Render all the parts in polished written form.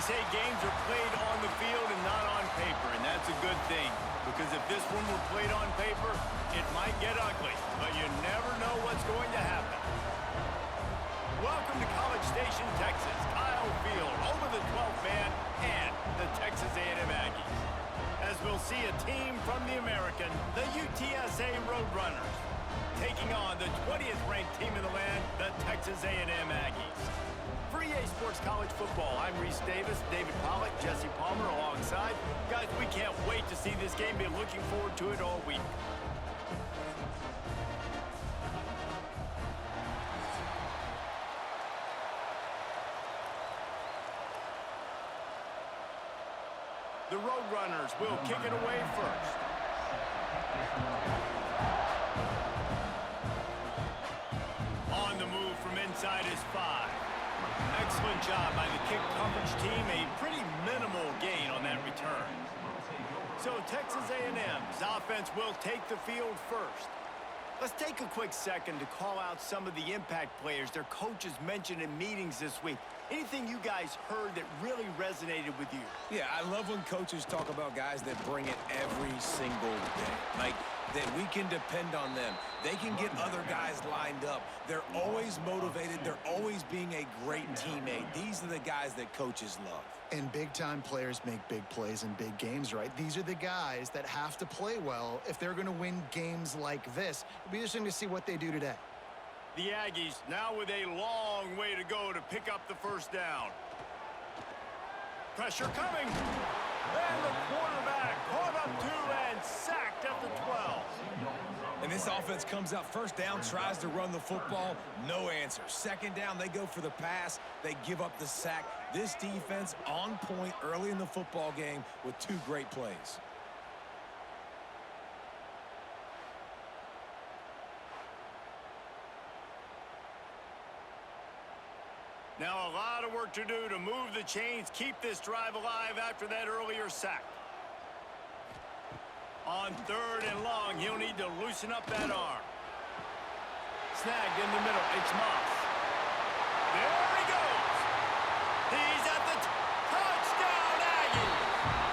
They say games are played on the field and not on paper, and that's a good thing. Because if this one were played on paper, it might get ugly, but you never know what's going to happen. Welcome to College Station, Texas. Kyle Field over the 12th man and the Texas A&M Aggies. As we'll see a team from the American, the UTSA Roadrunners, taking on the 20th ranked team in the land, the Texas A&M Aggies. For EA Sports College Football, I'm Reese Davis, David Pollack, Jesse Palmer alongside. Guys, we can't wait to see this game. Been looking forward to it all week. The Roadrunners will kick it away first. On the move from inside is 5. Excellent job by the kick coverage team. A pretty minimal gain on that return. So Texas A&M's offense will take the field first. Let's take a quick second to call out some of the impact players their coaches mentioned in meetings this week. Anything you guys heard that really resonated with you? Yeah, I love when coaches talk about guys that bring it every single day. Like, that we can depend on them. They can get other guys lined up. They're always motivated. They're always being a great teammate. These are the guys that coaches love. And big-time players make big plays in big games, right? These are the guys that have to play well if they're going to win games like this. It'll be interesting to see what they do today. The Aggies now with a long way to go to pick up the first down. Pressure coming. And the quarterback caught up to and sacked at the 12. And this offense comes out first down, tries to run the football, no answer. Second down, they go for the pass. They give up the sack. This defense on point early in the football game with 2 great plays. Now a lot of work to do to move the chains, keep this drive alive after that earlier sack. On 3rd and long, he'll need to loosen up that arm. Snagged in the middle, it's Moss. There he goes. He's at the touchdown, Aggies.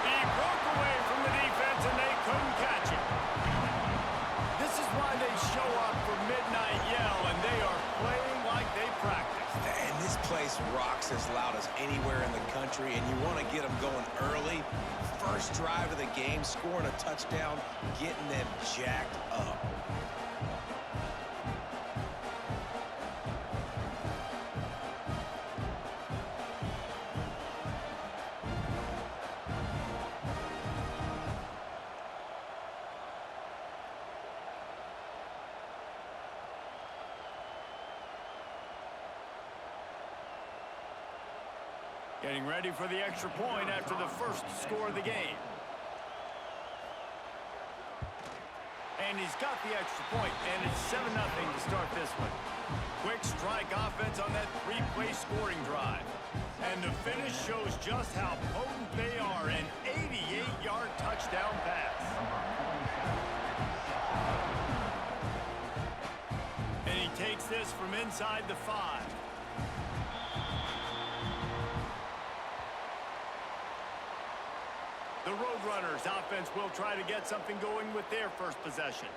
He broke away from the defense and they couldn't catch him. This is why they show up for midnight yell, and they are playing like they practice. And this place rocks as loud as anywhere in the country, and you want to get them going early. First drive of the game, scoring a touchdown, getting them jacked up. Getting ready for the extra point after the first score of the game. And he's got the extra point, and it's 7-0 to start this one. Quick strike offense on that 3-play scoring drive. And the finish shows just how potent they are, an 88-yard touchdown pass. And he takes this from inside the 5. The Roadrunners offense will try to get something going with their first possession.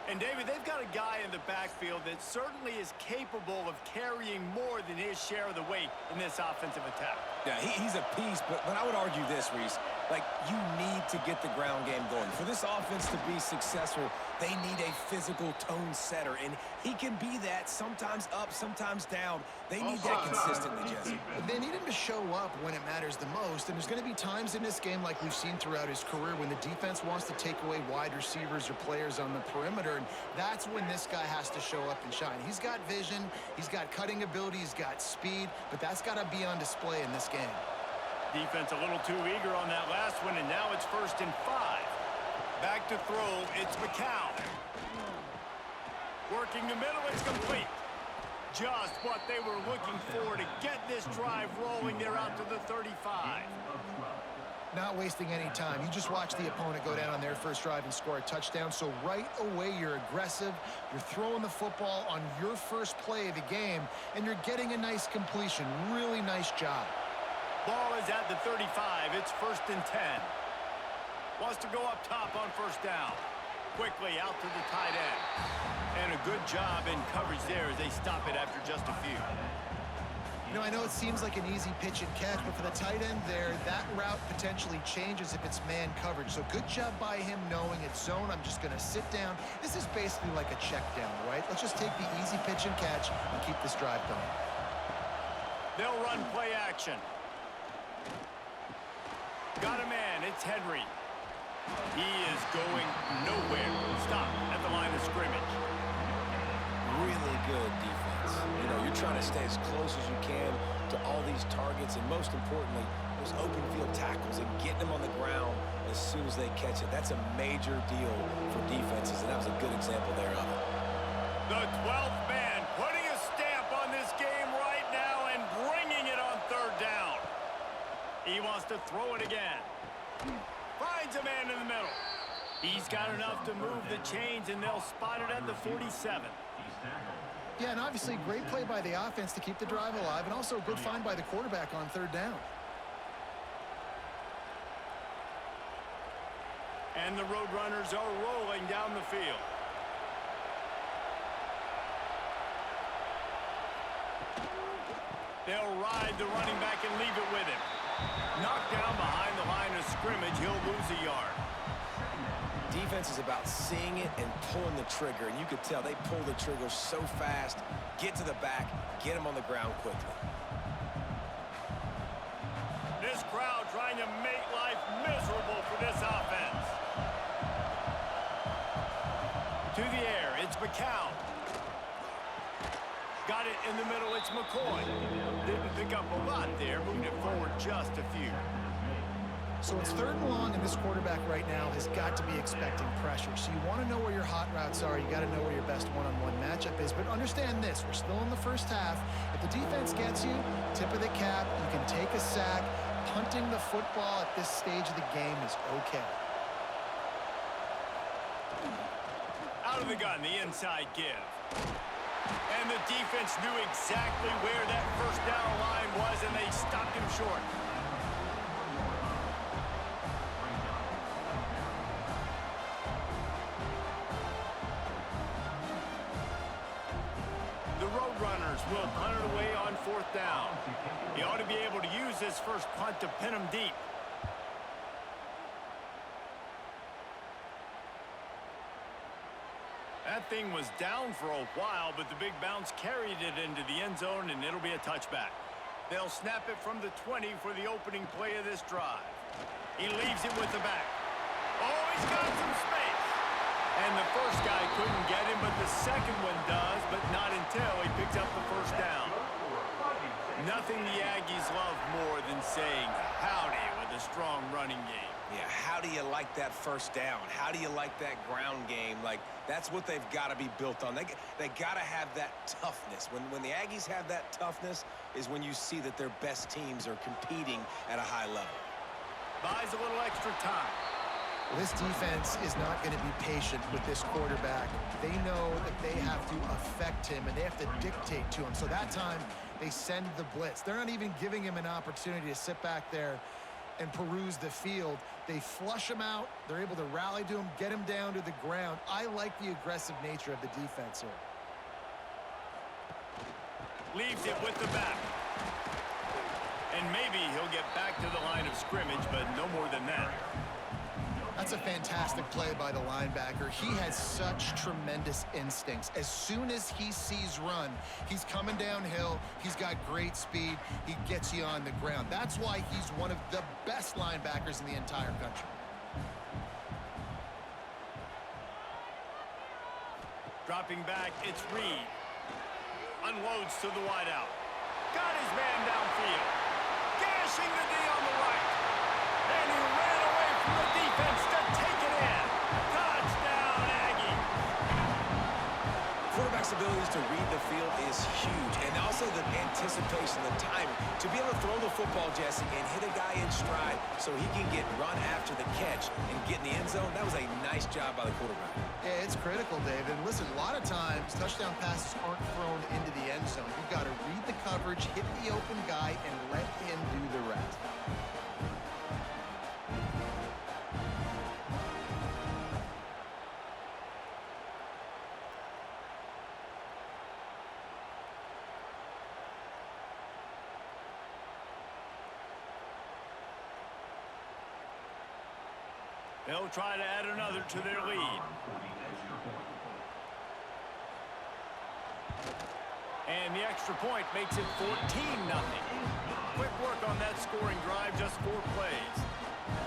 And David, they've got a guy in the backfield that certainly is capable of carrying more than his share of the weight in this offensive attack. Yeah, he's a piece, but I would argue this, Reese. Like, you need to get the ground game going. For this offense to be successful, they need a physical tone setter, and he can be that, sometimes up, sometimes down. They need that consistently, Jesse. They need him to show up when it matters the most, and there's going to be times in this game like we've seen throughout his career when the defense wants to take away wide receivers or players on the perimeter, and that's when this guy has to show up and shine. He's got vision, he's got cutting ability, he's got speed, but that's got to be on display in this game. Defense a little too eager on that last one, and now it's 1st and 5. Back to throw, it's McCown. Working the middle, it's complete. Just what they were looking for to get this drive rolling. They're out to the 35. Not wasting any time. You just watch the opponent go down on their first drive and score a touchdown. So right away, you're aggressive. You're throwing the football on your first play of the game, and you're getting a nice completion. Really nice job. Ball is at the 35. It's 1st and 10. Wants to go up top on 1st down. Quickly out to the tight end. And a good job in coverage there as they stop it after just a few. You know, I know it seems like an easy pitch and catch, but for the tight end there, that route potentially changes if it's man coverage. So good job by him knowing it's zone. I'm just going to sit down. This is basically like a check down, right? Let's just take the easy pitch and catch and keep this drive going. They'll run play action. Got a man. It's Henry. He is going nowhere. Stop at the line of scrimmage. Really good defense. You know, you're trying to stay as close as you can to all these targets, and most importantly, those open field tackles and getting them on the ground as soon as they catch it. That's a major deal for defenses, and that was a good example there of it. The 12th man putting a stamp on this game right now and bringing it on 3rd down. He wants to throw it again. Finds a man in the middle. He's got enough to move the chains, and they'll spot it at the 47. Yeah, and obviously great play by the offense to keep the drive alive, and also a good find by the quarterback on 3rd down. And the Roadrunners are rolling down the field. They'll ride the running back and leave it with him. Knocked down behind the line of scrimmage, he'll lose a yard. Defense is about seeing it and pulling the trigger, and you could tell they pull the trigger so fast, get to the back, get them on the ground quickly. This crowd trying to make life miserable for this offense. To the air, it's McCown. Got it in the middle, it's McCoy. Didn't pick up a lot there, moved it forward just a few. So it's 3rd and long, and this quarterback right now has got to be expecting pressure. So you want to know where your hot routes are. You got to know where your best one-on-one matchup is. But understand this, we're still in the 1st half. If the defense gets you, tip of the cap, you can take a sack. Punting the football at this stage of the game is okay. Out of the gun, the inside give. And the defense knew exactly where that 1st down line was, and they stopped him short. Will punt it away on 4th down. He ought to be able to use this first punt to pin him deep. That thing was down for a while, but the big bounce carried it into the end zone, and it'll be a touchback. They'll snap it from the 20 for the opening play of this drive. He leaves it with the back. Oh, he's got some space. And the first guy couldn't get him, but the second one does, but not until he picks up the 1st down. Nothing the Aggies love more than saying howdy with a strong running game. Yeah, how do you like that 1st down? How do you like that ground game? Like, that's what they've got to be built on. They got to have that toughness. When the Aggies have that toughness is when you see that their best teams are competing at a high level. Buys a little extra time. This defense is not going to be patient with this quarterback. They know that they have to affect him, and they have to dictate to him. So that time, they send the blitz. They're not even giving him an opportunity to sit back there and peruse the field. They flush him out. They're able to rally to him, get him down to the ground. I like the aggressive nature of the defense here. Leaves it with the back. And maybe he'll get back to the line of scrimmage, but no more than that. That's a fantastic play by the linebacker. He has such tremendous instincts. As soon as he sees run, he's coming downhill. He's got great speed. He gets you on the ground. That's why he's one of the best linebackers in the entire country. Dropping back, it's Reed. Unloads to the wideout. Got his man downfield. Gashing the D on the right. And he ran away from the defense to take it in. Touchdown, Aggie. quarterback's abilities to read the field is huge, and also the anticipation, the timing. To be able to throw the football, Jesse, and hit a guy in stride so he can get run after the catch and get in the end zone, that was a nice job by the quarterback. Yeah, it's critical, David. And listen, a lot of times, touchdown passes aren't thrown into the end zone. You've got to read the coverage, hit the open guy, and let him do the rest. They'll try to add another to their lead. And the extra point makes it 14-0. Quick work on that scoring drive, just 4 plays.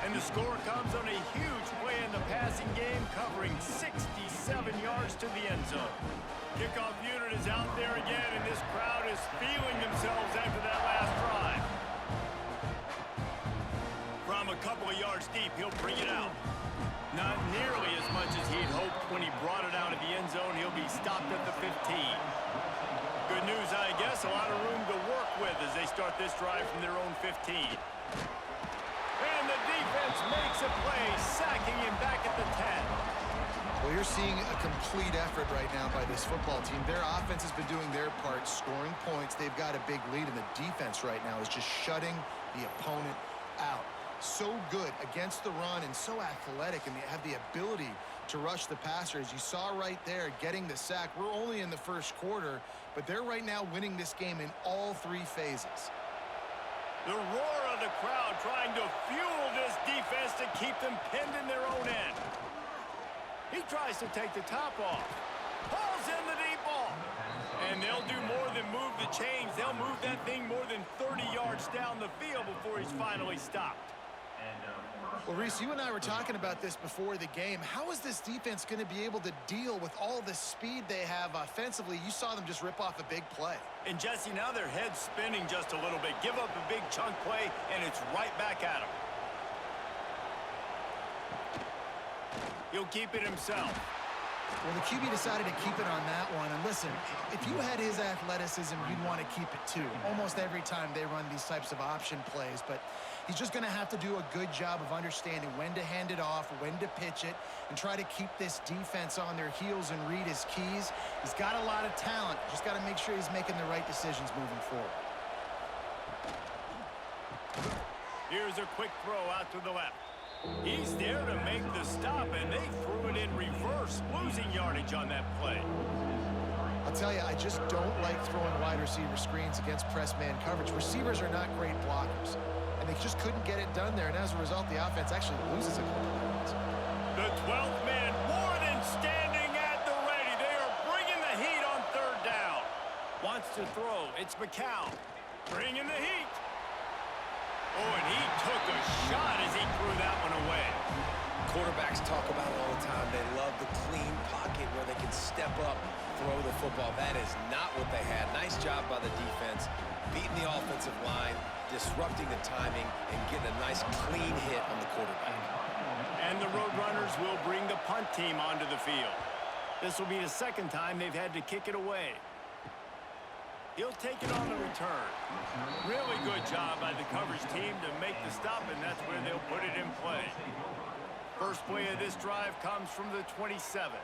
And the score comes on a huge play in the passing game, covering 67 yards to the end zone. Kickoff unit is out there again, and this crowd is feeling themselves after that last drive. From a couple of yards deep, he'll bring it out. Not nearly as much as he'd hoped when he brought it out of the end zone. He'll be stopped at the 15. Good news, I guess. A lot of room to work with as they start this drive from their own 15. And the defense makes a play, sacking him back at the 10. Well, you're seeing a complete effort right now by this football team. Their offense has been doing their part, scoring points. They've got a big lead, and the defense right now is just shutting the opponent out. So good against the run and so athletic, and they have the ability to rush the passer. As you saw right there, getting the sack. We're only in the first quarter, but they're right now winning this game in all 3 phases. The roar of the crowd trying to fuel this defense to keep them pinned in their own end. He tries to take the top off. Pulls in the deep ball. And they'll do more than move the chains. They'll move that thing more than 30 yards down the field before he's finally stopped. Well, Reese, you and I were talking about this before the game. How is this defense going to be able to deal with all the speed they have offensively? You saw them just rip off a big play. And, Jesse, now their head's spinning just a little bit. Give up a big chunk play, and it's right back at him. He'll keep it himself. Well, the QB decided to keep it on that one. And listen, if you had his athleticism, you'd want to keep it too. Almost every time they run these types of option plays. But he's just going to have to do a good job of understanding when to hand it off, when to pitch it, and try to keep this defense on their heels and read his keys. He's got a lot of talent. Just got to make sure he's making the right decisions moving forward. Here's a quick throw out to the left. He's there to make the stop, and they threw it in reverse, losing yardage on that play. I'll tell you, I just don't like throwing wide receiver screens against press man coverage. Receivers are not great blockers, and they just couldn't get it done there, and as a result, the offense actually loses a couple of yards. The 12th man more than standing at the ready. They are bringing the heat on 3rd down. Wants to throw. It's McCown bringing the heat. Oh, and he took a shot as he threw that one away. Quarterbacks talk about it all the time. They love the clean pocket where they can step up, throw the football. That is not what they had. Nice job by the defense, beating the offensive line, disrupting the timing, and getting a nice clean hit on the quarterback. And the Roadrunners will bring the punt team onto the field. This will be the 2nd time they've had to kick it away. He'll take it on the return. Really good job by the coverage team to make the stop, and that's where they'll put it in play. First play of this drive comes from the 27.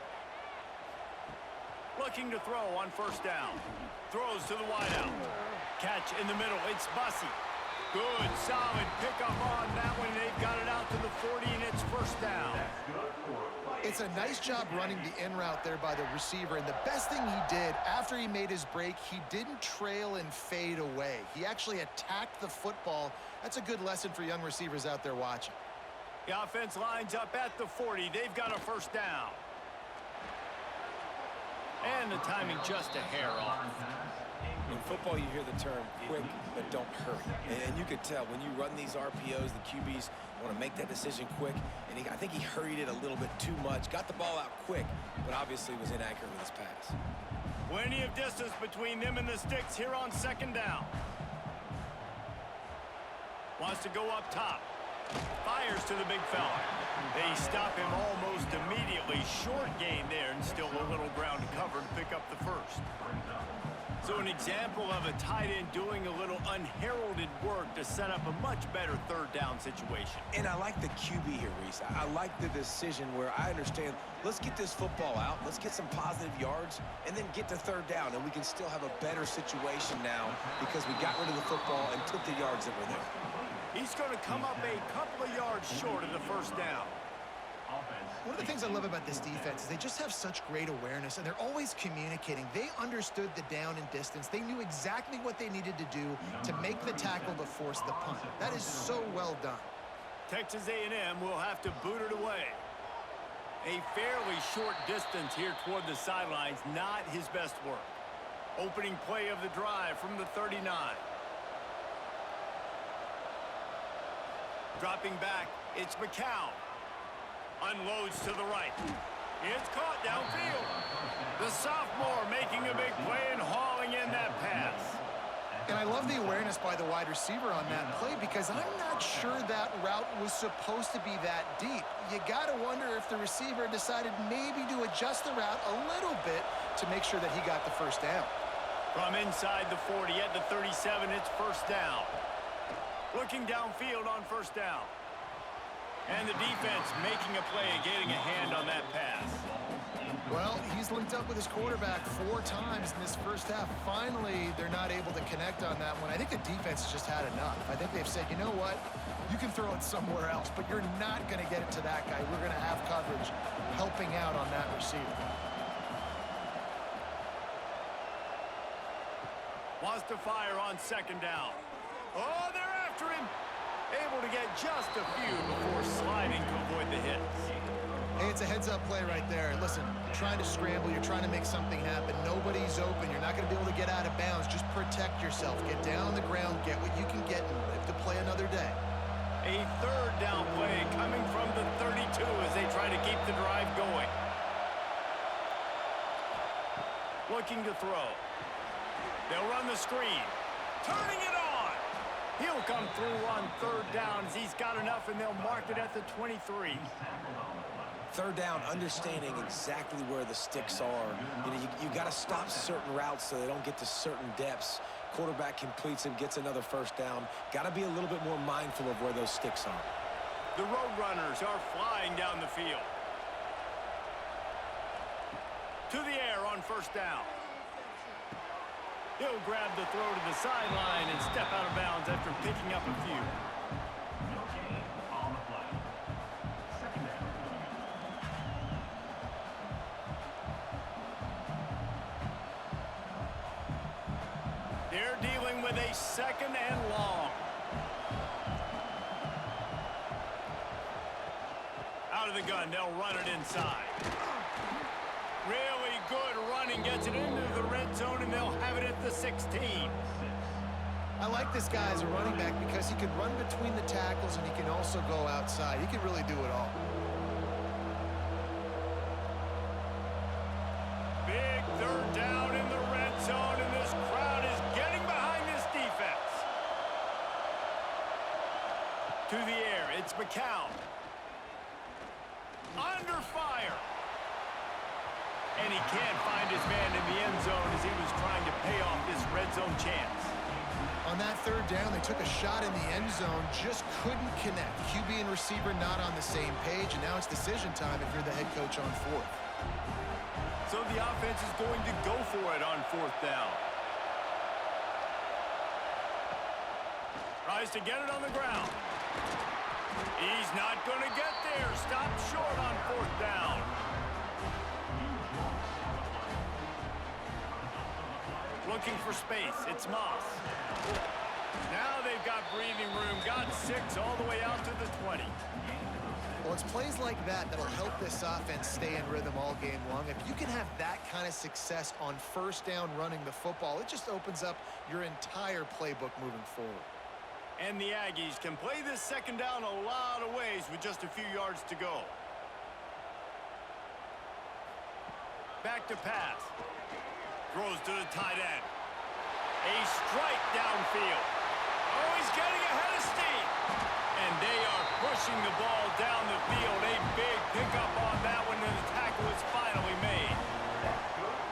Looking to throw on 1st down. Throws to the wideout. Catch in the middle. It's Bussey. Good, solid pickup on that one. They've got it out to the 40, and it's 1st down. It's a nice job running the in route there by the receiver, and the best thing he did after he made his break, he didn't trail and fade away. He actually attacked the football. That's a good lesson for young receivers out there watching. The offense lines up at the 40. They've got a 1st down. And the timing just a hair off. In football, you hear the term quick, but don't hurry. And you could tell when you run these RPOs, the QBs want to make that decision quick. And I think he hurried it a little bit too much. Got the ball out quick, but obviously was inaccurate with his pass. Plenty of distance between them and the sticks here on 2nd down. Wants to go up top. Fires to the big fella. They stop him almost immediately. Short gain there, and still a little ground to cover to pick up the first. So an example of a tight end doing a little unheralded work to set up a much better third down situation. And I like the QB here, Reese. I like the decision where I understand, let's get this football out, let's get some positive yards, and then get to third down, and we can still have a better situation now because we got rid of the football and took the yards that were there. He's going to come up a couple of yards short of the first down. One of the things I love about this defense is they just have such great awareness, and they're always communicating. They understood the down and distance. They knew exactly what they needed to do to make the tackle to force the punt. That is so well done. Texas A&M will have to boot it away. A fairly short distance here toward the sidelines, not his best work. Opening play of the drive from the 39. Dropping back, it's McCown. Unloads to the right. It's caught downfield. The sophomore making a big play and hauling in that pass. And I love the awareness by the wide receiver on that play because I'm not sure that route was supposed to be that deep. You got to wonder if the receiver decided maybe to adjust the route a little bit to make sure that he got the first down. From inside the 40 at the 37, it's first down. Looking downfield on first down. And the defense making a play and getting a hand on that pass. Well, he's linked up with his quarterback 4 times in this first half. Finally, they're not able to connect on that one. I think the defense has just had enough. I think they've said, you know what? You can throw it somewhere else, but you're not going to get it to that guy. We're going to have coverage helping out on that receiver. Wants to fire on second down. Oh, they're after him. Able to get just a few before sliding to avoid the hits. Hey, it's a heads-up play right there. Listen, you're trying to scramble. You're trying to make something happen. Nobody's open. You're not going to be able to get out of bounds. Just protect yourself. Get down on the ground. Get what you can get and live to play another day. A third down play coming from the 32 as they try to keep the drive going. Looking to throw. They'll run the screen. Turning it on. He'll come through on third down as he's got enough, and they'll mark it at the 23. Third down, understanding exactly where the sticks are. You know, you got to stop certain routes so they don't get to certain depths. Quarterback completes and gets another first down. Got to be a little bit more mindful of where those sticks are. The Roadrunners are flying down the field. To the air on first down. He'll grab the throw to the sideline and step out of bounds after picking up a few. They're dealing with a second and long. Out of the gun, they'll run it inside. Really good running, gets it into the red zone, and they'll have it at the 16. I like this guy as a running back because he can run between the tackles and he can also go outside. He can really do it all. Big third down in the red zone, and this crowd is getting behind this defense. To the air, it's McCown. Under fire. And he can't find his man in the end zone as he was trying to pay off this red zone chance. On that third down, they took a shot in the end zone, just couldn't connect. QB and receiver not on the same page, and now it's decision time if you're the head coach on fourth. So the offense is going to go for it on fourth down. Tries to get it on the ground. He's not going to get there. Stop short on fourth down. Looking for space. It's Moss. Now they've got breathing room. Got 6 all the way out to the 20. Well, it's plays like that that'll help this offense stay in rhythm all game long. If you can have that kind of success on first down running the football, it just opens up your entire playbook moving forward. And the Aggies can play this second down a lot of ways with just a few yards to go. Back to pass. Throws to the tight end. A strike downfield. Oh, he's getting ahead of steam. And they are pushing the ball down the field. A big pickup on that one, and the tackle is finally made.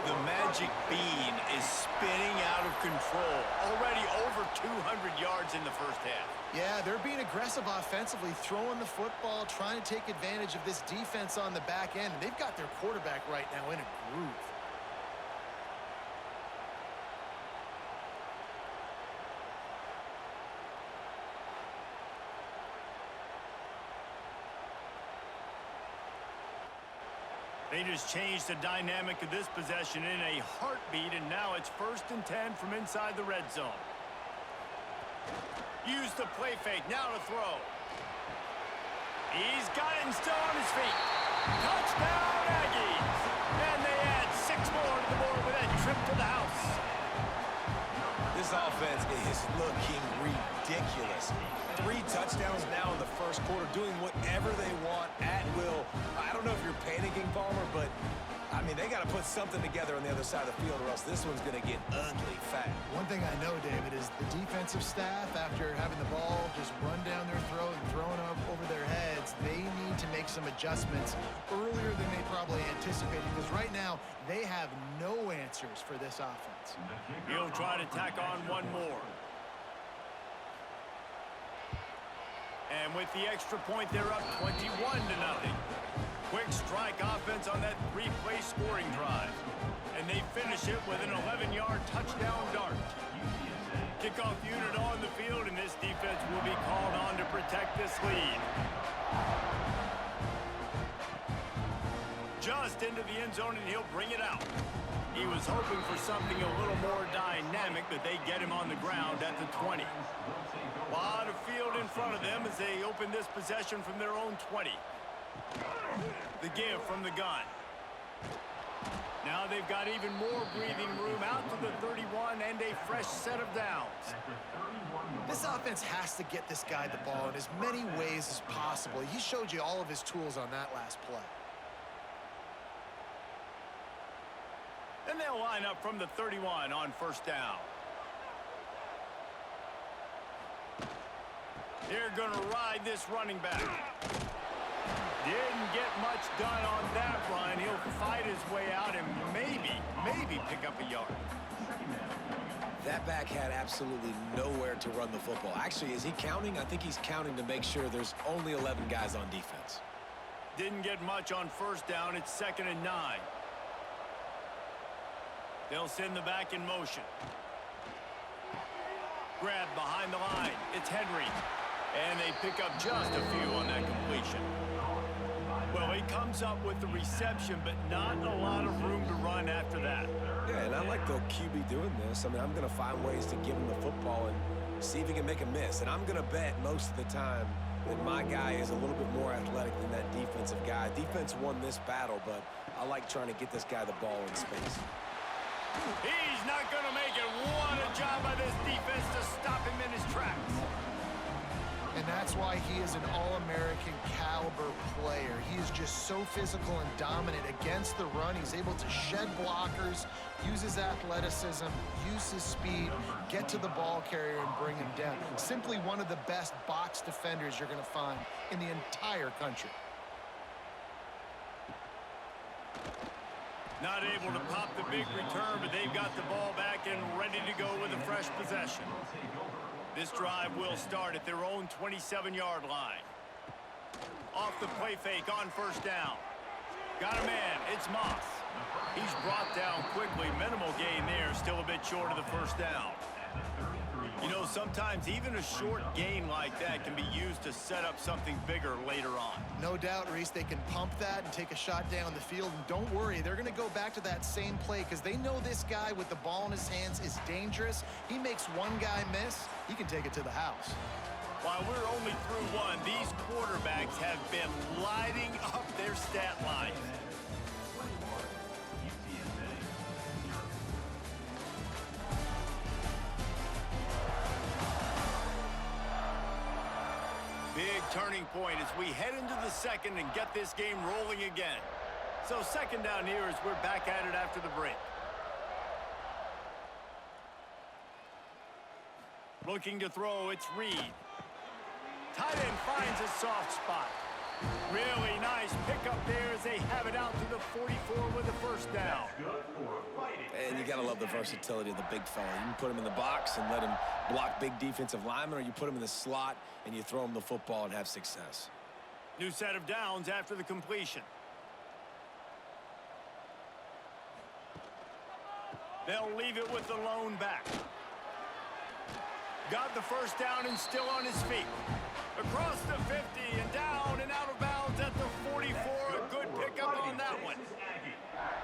The Magic Bean is spinning out of control. Already over 200 yards in the first half. Yeah, they're being aggressive offensively, throwing the football, trying to take advantage of this defense on the back end. And they've got their quarterback right now in a groove. They just changed the dynamic of this possession in a heartbeat, and now it's 1st and 10 from inside the red zone. Use the play fake, now to throw. He's got it and still on his feet. Touchdown, Aggies! And they add 6 more to the board with that trip to the house. This offense is looking ridiculous. 3 touchdowns now in the first quarter, doing whatever they want at will. I don't know if you're panicking, Palmer, but, I mean, they got to put something together on the other side of the field, or else this one's going to get ugly fast. One thing I know, David, is the defensive staff, after having the ball just run down their throat and thrown over their heads, they need to make some adjustments earlier than they probably anticipated, because right now they have no answers for this offense. He'll try to tack on one more. And with the extra point, they're up 21-0. Quick strike offense on that 3-play scoring drive. And they finish it with an 11-yard touchdown dart. Kickoff unit on the field, and this defense will be called on to protect this lead. Just into the end zone, and he'll bring it out. He was hoping for something a little more dynamic, but they get him on the ground at the 20. A lot of field in front of them as they open this possession from their own 20. The give from the gun. Now they've got even more breathing room out to the 31 and a fresh set of downs. This offense has to get this guy the ball in as many ways as possible. He showed you all of his tools on that last play. And they'll line up from the 31 on 1st down. They're going to ride this running back. Didn't get much done on that run. He'll fight his way out and maybe pick up a yard. That back had absolutely nowhere to run the football. Actually, is he counting? I think he's counting to make sure there's only 11 guys on defense. Didn't get much on 1st down. It's 2nd and 9. They'll send the back in motion. Grab behind the line. It's Henry. And they pick up just a few on that completion. Well, he comes up with the reception, but not a lot of room to run after that. Yeah, and I like the QB doing this. I mean, I'm going to find ways to give him the football and see if he can make a miss. And I'm going to bet most of the time that my guy is a little bit more athletic than that defensive guy. Defense won this battle, but I like trying to get this guy the ball in space. He's not going to make it. What a job by this defense to stop him in his tracks. And that's why he is an All-American caliber player. He is just so physical and dominant against the run. He's able to shed blockers, use his athleticism, use his speed, get to the ball carrier and bring him down. Simply one of the best box defenders you're going to find in the entire country. Not able to pop the big return, but they've got the ball back and ready to go with a fresh possession. This drive will start at their own 27-yard line. Off the play fake on 1st down. Got a man. It's Moss. He's brought down quickly. Minimal gain there. Still a bit short of the 1st down. You know, sometimes even a short gain like that can be used to set up something bigger later on. No doubt, Reese, they can pump that and take a shot down the field. And don't worry, they're going to go back to that same play because they know this guy with the ball in his hands is dangerous. He makes one guy miss, he can take it to the house. While we're only through one, these quarterbacks have been lighting up their stat lines. Big turning point as we head into the second and get this game rolling again. So 2nd down here as we're back at it after the break. Looking to throw, it's Reed. Tight end finds a soft spot. Really nice pickup there as they have it out to the 44 with a first down. And you got to love the versatility of the big fella. You can put him in the box and let him block big defensive linemen, or you put him in the slot and you throw him the football and have success. New set of downs after the completion. They'll leave it with the lone back. Got the first down and still on his feet. Across the 50 and down and out of bounds at the 44. A good pickup on that one.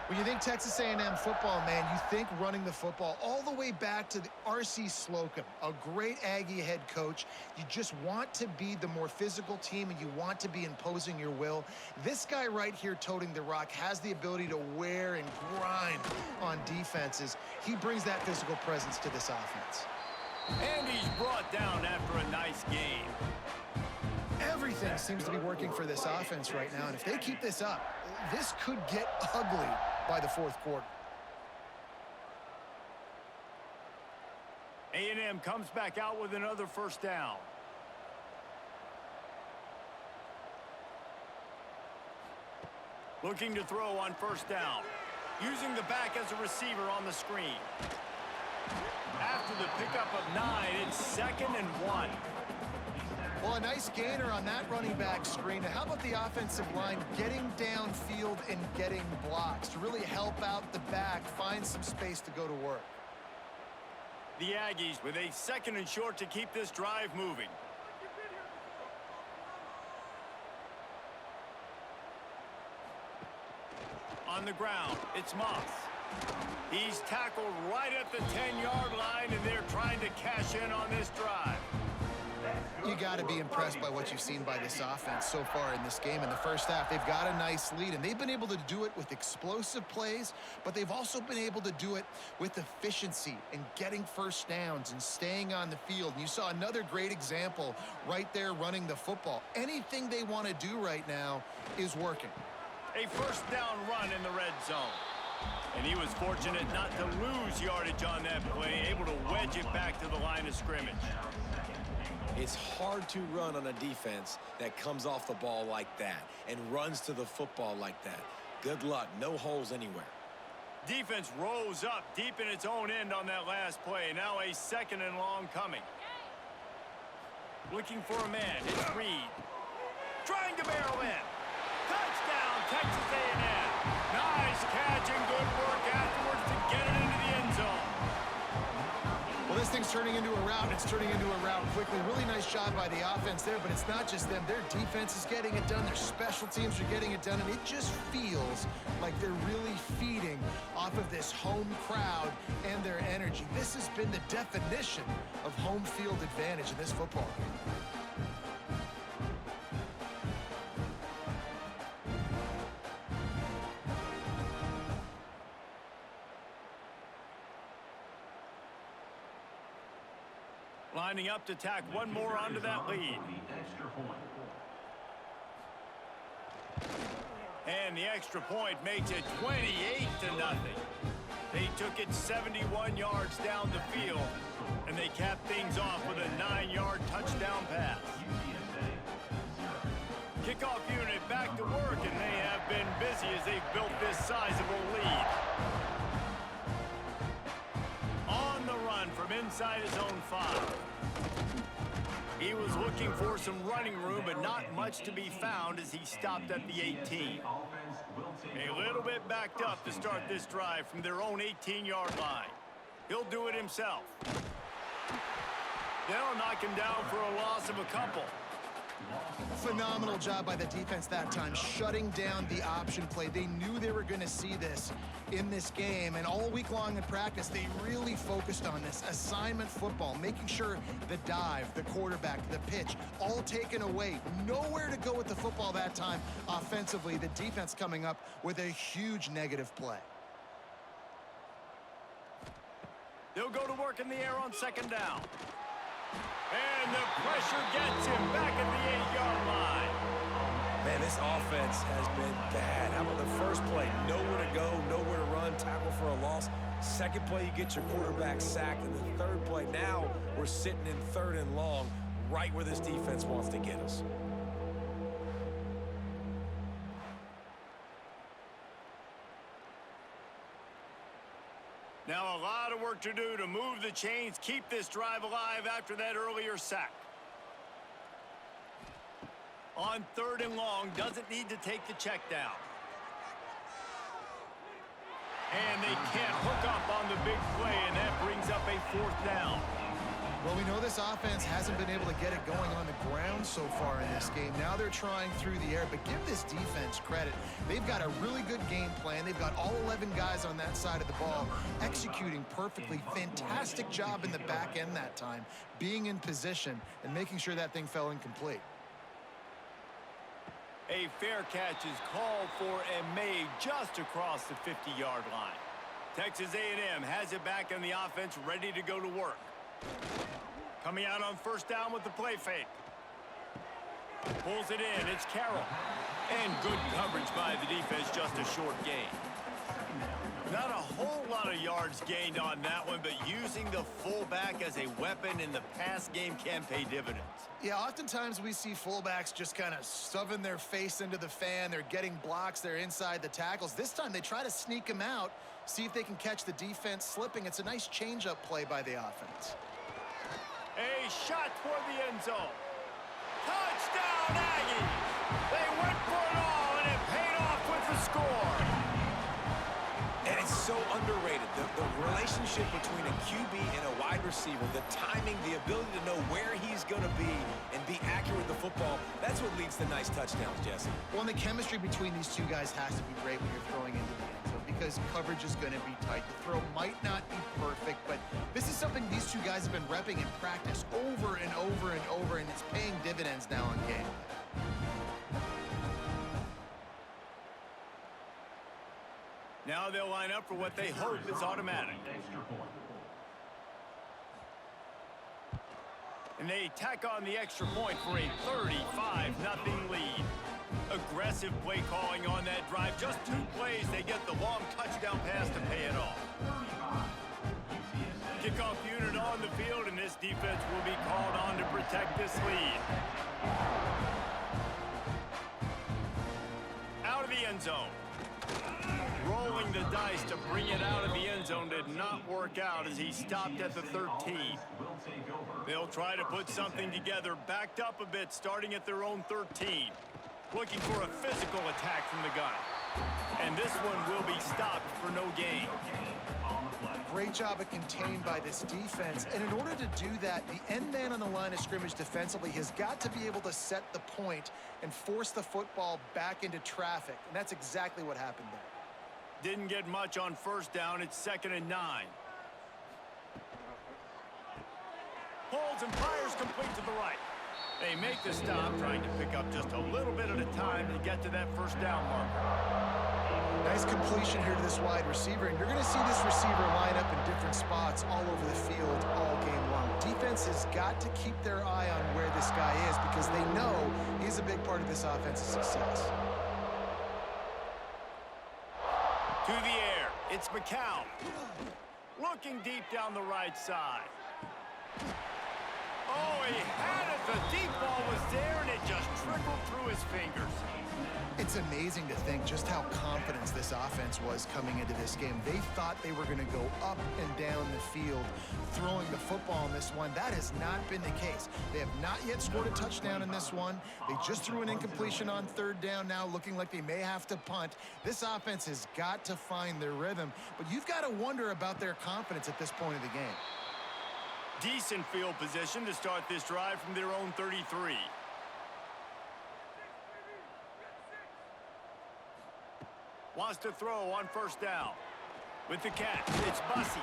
When you think Texas A&M football, man, you think running the football all the way back to the R.C. Slocum, a great Aggie head coach. You just want to be the more physical team, and you want to be imposing your will. This guy right here toting the rock has the ability to wear and grind on defenses. He brings that physical presence to this offense. And he's brought down after a nice game. Everything seems to be working for this offense right now, and if they keep this up, this could get ugly by the fourth quarter. A&M comes back out with another first down. Looking to throw on first down. Using the back as a receiver on the screen. After the pickup of 9, it's 2nd and 1. Well, a nice gainer on that running back screen. How about the offensive line getting downfield and getting blocks to really help out the back, find some space to go to work? The Aggies with a 2nd and short to keep this drive moving. On the ground, it's Moss. He's tackled right at the 10-yard line, and they're trying to cash in on this drive. You got to be impressed by what you've seen by this offense so far in this game. In the first half, they've got a nice lead, and they've been able to do it with explosive plays, but they've also been able to do it with efficiency and getting first downs and staying on the field. And you saw another great example right there running the football. Anything they want to do right now is working. A first down run in the red zone. And he was fortunate not to lose yardage on that play, able to wedge it back to the line of scrimmage. It's hard to run on a defense that comes off the ball like that and runs to the football like that. Good luck. No holes anywhere. Defense rose up deep in its own end on that last play. Now a 2nd and long coming. Looking for a man. It's Reed. Trying to barrel in. Touchdown, Texas A&M. Nice catch and good work afterwards to get it into the end zone. Well, this thing's turning into a rout. It's turning into a rout quickly. Really nice job by the offense there, but it's not just them. Their defense is getting it done. Their special teams are getting it done, and it just feels like they're really feeding off of this home crowd and their energy. This has been the definition of home field advantage in this football game. Lining up to tack one more onto that lead. And the extra point makes it 28-0. They took it 71 yards down the field, and they capped things off with a 9-yard touchdown pass. Kickoff unit back to work, and they have been busy as they've built this sizable lead. On the run from inside his own 5. He was looking for some running room, but not much to be found as he stopped at the 18. A little bit backed up to start this drive from their own 18-yard line. He'll do it himself. They'll knock him down for a loss of a couple. Phenomenal job by the defense that time, shutting down the option play. They knew they were going to see this in this game, and all week long in practice, they really focused on this assignment football, making sure the dive, the quarterback, the pitch, all taken away. Nowhere to go with the football that time offensively. The defense coming up with a huge negative play. They'll go to work in the air on 2nd down. And the pressure gets him back at the 8-yard line. Man, this offense has been bad. How about the first play? Nowhere to go, nowhere to run, tackle for a loss. Second play, you get your quarterback sacked. And the third play, now we're sitting in 3rd and long, right where this defense wants to get us. Now a lot of work to do to move the chains, keep this drive alive after that earlier sack. On 3rd and long, doesn't need to take the check down. And they can't hook up on the big play, and that brings up a 4th down. Well, we know this offense hasn't been able to get it going on the ground so far in this game. Now they're trying through the air, but give this defense credit. They've got a really good game plan. They've got all 11 guys on that side of the ball executing perfectly. Fantastic job in the back end that time, being in position and making sure that thing fell incomplete. A fair catch is called for and made just across the 50-yard line. Texas A&M has it back in the offense, ready to go to work. Coming out on 1st down with the play fake. Pulls it in. It's Carroll. And good coverage by the defense, just a short gain. Not a whole lot of yards gained on that one, but using the fullback as a weapon in the pass game can pay dividends. Yeah, oftentimes we see fullbacks just kind of shoving their face into the fan. They're getting blocks. They're inside the tackles. This time they try to sneak them out, see if they can catch the defense slipping. It's a nice change-up play by the offense. A shot toward the end zone. Touchdown, Aggies! They went for it all, and it paid off with the score. And it's so underrated, the relationship between a QB and a wide receiver, the timing, the ability to know where he's going to be and be accurate with the football, that's what leads to nice touchdowns, Jesse. Well, and the chemistry between these two guys has to be great when you're throwing into the end zone because coverage is going to be tight. The throw might not be perfect, but this is something these two guys have been repping in practice over and over and over, and it's paying dividends now in game. Now they'll line up for what they hope is automatic. And they tack on the extra point for a 35-0 lead. Aggressive play calling on that drive. Just 2 plays, they get the long touchdown pass to pay it off. Kickoff unit on the field, and this defense will be called on to protect this lead. Out of the end zone. Rolling the dice to bring it out of the end zone did not work out as he stopped at the 13. They'll try to put something together, backed up a bit, starting at their own 13. Looking for a physical attack from the gun. And this one will be stopped for no gain. Great job at contained by this defense. And in order to do that, the end man on the line of scrimmage defensively has got to be able to set the point and force the football back into traffic. And that's exactly what happened there. Didn't get much on 1st down. It's 2nd and 9. Pulls and fires complete to the right. They make the stop, trying to pick up just a little bit at a time to get to that 1st down marker. Nice completion here to this wide receiver, and you're going to see this receiver line up in different spots all over the field all game long. Defense has got to keep their eye on where this guy is because they know he's a big part of this offense's success. To the air, it's McCown. Looking deep down the right side. Oh, he had it. The deep ball was there, and it just trickled through his fingers. It's amazing to think just how confident this offense was coming into this game. They thought they were going to go up and down the field throwing the football in this one. That has not been the case. They have not yet scored a touchdown in this one. They just threw an incompletion on 3rd down now, looking like they may have to punt. This offense has got to find their rhythm, but you've got to wonder about their confidence at this point of the game. Decent field position to start this drive from their own 33. Wants to throw on 1st down. With the catch, it's Bussey.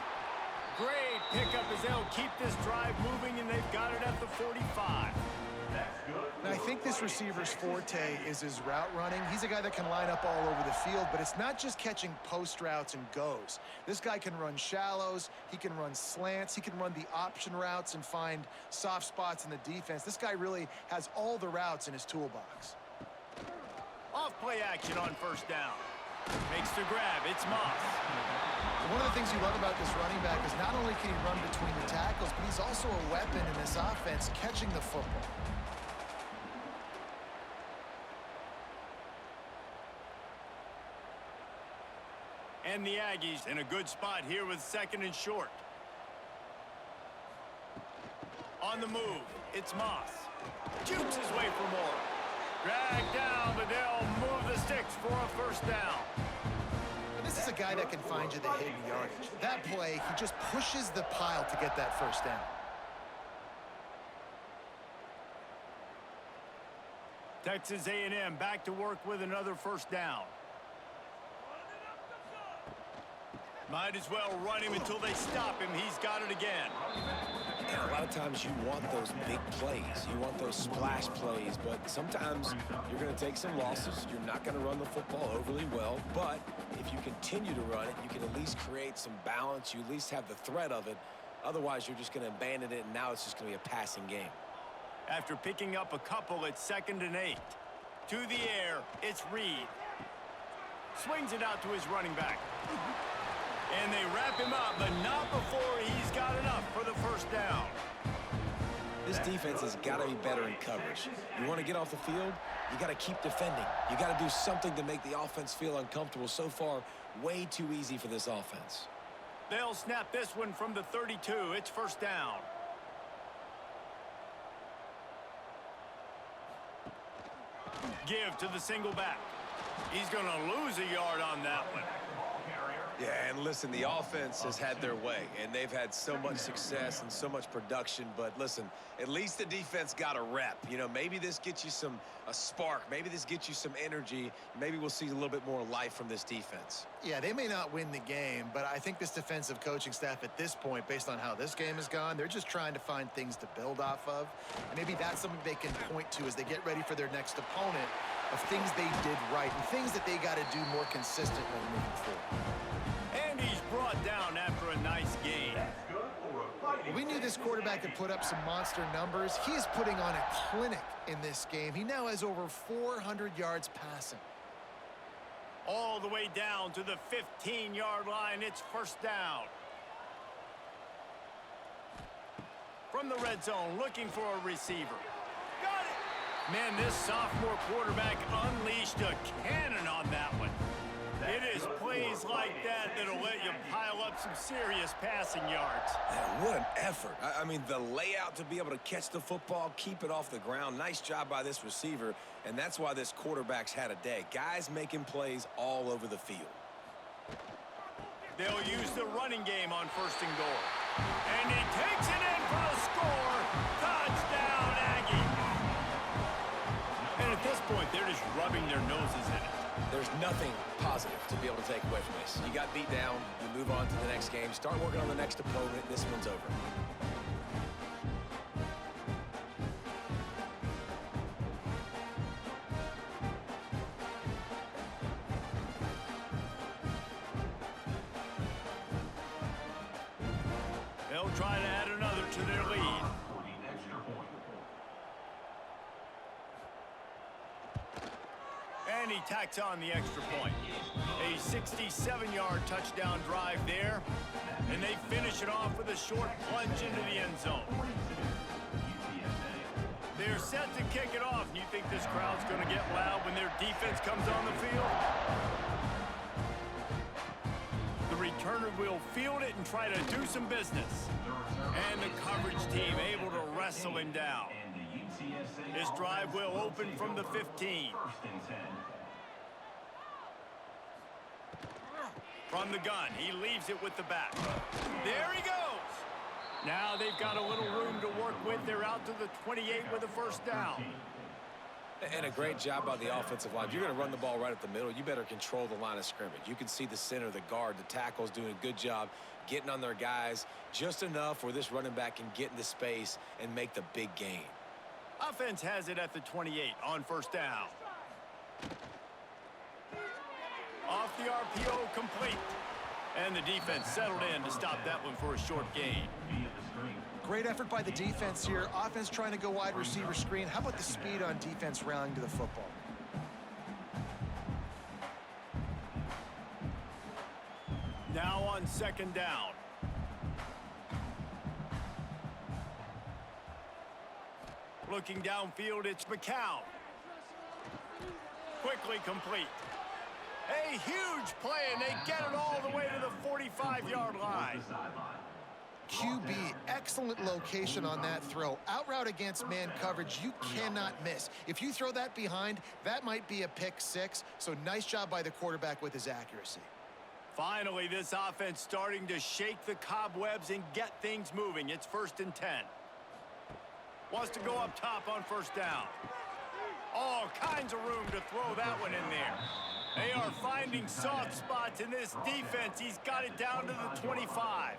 Great pickup as they'll keep this drive moving, and they've got it at the 45. And I think this receiver's forte is his route running. He's a guy that can line up all over the field, but it's not just catching post routes and goes. This guy can run shallows, he can run slants, he can run the option routes and find soft spots in the defense. This guy really has all the routes in his toolbox. Off play action on first down. Makes the grab. It's Moss. One of the things you love about this running back is not only can he run between the tackles, but he's also a weapon in this offense catching the football. And the Aggies in a good spot here with 2nd and short. On the move, it's Moss. Jukes his way for more. Dragged down, but they'll move the sticks for a first down. This is a guy that can find you the hidden yardage. That play, he just pushes the pile to get that first down. Texas A&M back to work with another first down. Might as well run him until they stop him. He's got it again. And a lot of times you want those big plays. You want those splash plays, but sometimes you're going to take some losses. You're not going to run the football overly well, but if you continue to run it, you can at least create some balance. You at least have the threat of it. Otherwise, you're just going to abandon it, and now it's just going to be a passing game. After picking up a couple, it's 2nd and 8. To the air, it's Reed. Swings it out to his running back. And they wrap him up, but not before he's got enough for the first down. This defense has got to be better in coverage. You want to get off the field, you got to keep defending. You got to do something to make the offense feel uncomfortable. So far, way too easy for this offense. They'll snap this one from the 32. It's first down. Give to the single back. He's going to lose a yard on that one. Yeah, and listen, the offense has had their way, and they've had so much success and so much production. But listen, at least the defense got a rep. You know, maybe this gets you a spark. Maybe this gets you some energy. Maybe we'll see a little bit more life from this defense. Yeah, they may not win the game, but I think this defensive coaching staff at this point, based on how this game has gone, they're just trying to find things to build off of. And maybe that's something they can point to as they get ready for their next opponent, of things they did right and things that they got to do more consistently moving forward. And he's brought down after a nice game. We knew this quarterback could put up some monster numbers. He is putting on a clinic in this game. He now has over 400 yards passing. All the way down to the 15-yard line. It's first down. From the red zone, looking for a receiver. Got it! Man, this sophomore quarterback unleashed a cannon on that one. It is plays like that that'll let you pile up some serious passing yards. Man, what an effort. I mean, the layout to be able to catch the football, keep it off the ground. Nice job by this receiver, and that's why this quarterback's had a day. Guys making plays all over the field. They'll use the running game on first and goal. And he takes it in for the score. Touchdown, Aggies. And at this point, they're just rubbing their noses in it. There's nothing positive to be able to take away from this. You got beat down, you move on to the next game, start working on the next opponent. This one's over. They'll try to add another to their lead. And he tacks on the extra point. A 67-yard touchdown drive there. And they finish it off with a short plunge into the end zone. They're set to kick it off. You think this crowd's going to get loud when their defense comes on the field? The returner will field it and try to do some business. And the coverage team able to wrestle him down. This drive will open from the 15. From the gun, he leaves it with the back. There he goes. Now they've got a little room to work with. They're out to the 28 with a first down. And a great job by the offensive line. If you're going to run the ball right at the middle, you better control the line of scrimmage. You can see the center, the guard, the tackles doing a good job getting on their guys just enough where this running back can get into space and make the big gain. Offense has it at the 28 on first down. Off the RPO, complete. And the defense settled in to stop that one for a short gain. Great effort by the defense here. Offense trying to go wide receiver screen. How about the speed on defense rallying to the football? second down. Looking downfield, it's McCown. Quickly complete. A huge play, and they get it all the way to the 45-yard line. QB, excellent location on that throw. Out route against man coverage, you cannot miss. If you throw that behind, that might be a pick six. So nice job by the quarterback with his accuracy. Finally, this offense starting to shake the cobwebs and get things moving. It's 1st and 10. Wants to go up top on first down. All kinds of room to throw that one in there. They are finding soft spots in this defense. He's got it down to the 25.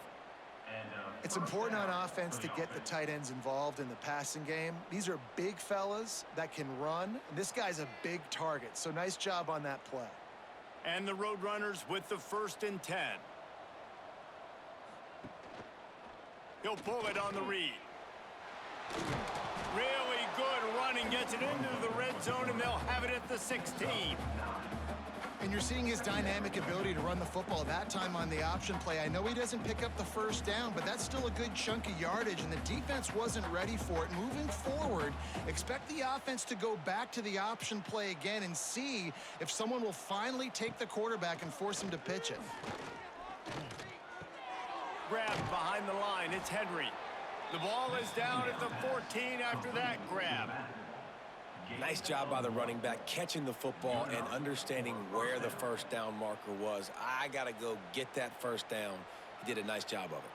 It's important on offense to get the tight ends involved in the passing game. These are big fellas that can run. This guy's a big target, so nice job on that play. And the Roadrunners with the 1st and 10. He'll pull it on the read. Really good running, gets it into the red zone, and they'll have it at the 16. And you're seeing his dynamic ability to run the football that time on the option play. I know he doesn't pick up the first down, but that's still a good chunk of yardage, and the defense wasn't ready for it. Moving forward, expect the offense to go back to the option play again and see if someone will finally take the quarterback and force him to pitch it. Grabbed behind the line, it's Henry. The ball is down at the 14 after that grab. Nice job by the running back catching the football and understanding where the first down marker was. I got to go get that first down. He did a nice job of it.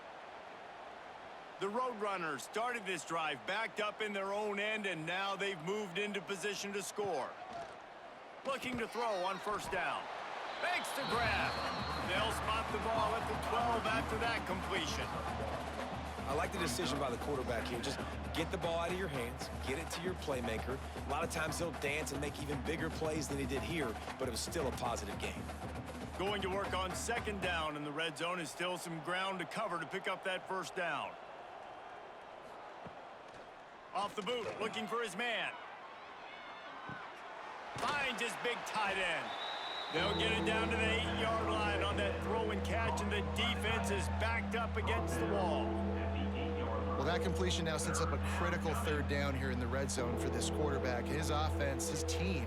The Roadrunners started this drive backed up in their own end, and now they've moved into position to score. Looking to throw on first down. Makes the grab. They'll spot the ball at the 12 after that completion. I like the decision by the quarterback here. Just get the ball out of your hands, get it to your playmaker. A lot of times he'll dance and make even bigger plays than he did here, but it was still a positive game. Going to work on second down, and the red zone is still some ground to cover to pick up that first down. Off the boot, looking for his man. Finds his big tight end. They'll get it down to the 8-yard line on that throw and catch, and the defense is backed up against the wall. Well, that completion now sets up a critical third down here in the red zone for this quarterback. His offense, his team,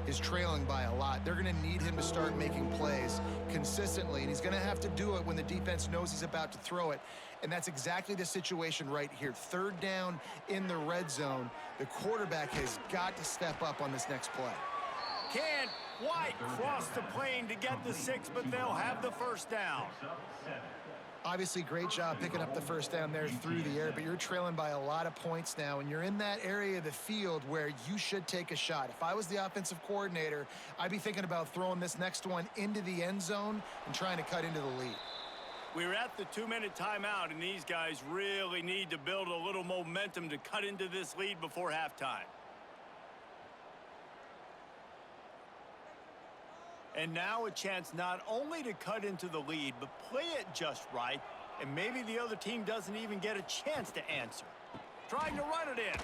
is trailing by a lot. They're going to need him to start making plays consistently, and he's going to have to do it when the defense knows he's about to throw it. And that's exactly the situation right here. Third down in the red zone. The quarterback has got to step up on this next play. Can't quite cross the plane to get the 6, but they'll have the first down. Obviously, great job picking up the first down there through the air, but you're trailing by a lot of points now, and you're in that area of the field where you should take a shot. If I was the offensive coordinator, I'd be thinking about throwing this next one into the end zone and trying to cut into the lead. We're at the 2-minute timeout, and these guys really need to build a little momentum to cut into this lead before halftime. And now a chance not only to cut into the lead, but play it just right, and maybe the other team doesn't even get a chance to answer. Trying to run it in.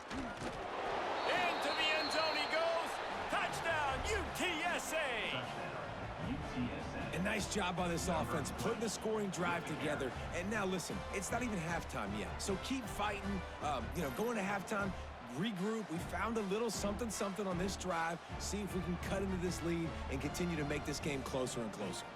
Into the end zone he goes. Touchdown, UTSA! A nice job by this offense, putting the scoring drive together. And now listen, it's not even halftime yet. So keep fighting, going to halftime. Regroup. We found a little something on this drive. See if we can cut into this lead and continue to make this game closer and closer.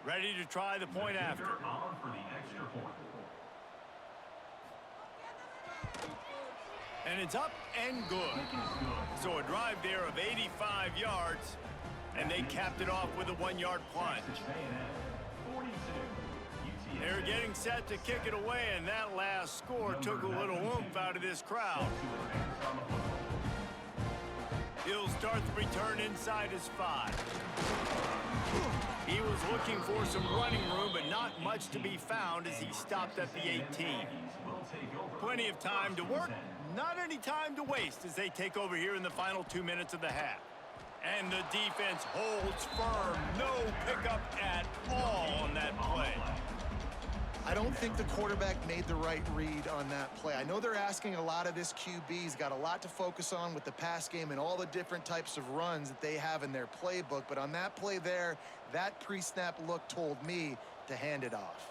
Ready to try the point after. And it's up and good. So a drive there of 85 yards, and they capped it off with a 1-yard plunge. They're getting set to kick it away, and that last score took a little oomph out of this crowd. He'll start the return inside his 5. He was looking for some running room, but not much to be found as he stopped at the 18. Plenty of time to work, not any time to waste as they take over here in the final 2 minutes of the half. And the defense holds firm. No pickup at all on that play. I don't think the quarterback made the right read on that play. I know they're asking a lot of this QB. He's got a lot to focus on with the pass game and all the different types of runs that they have in their playbook. But on that play there, that pre-snap look told me to hand it off.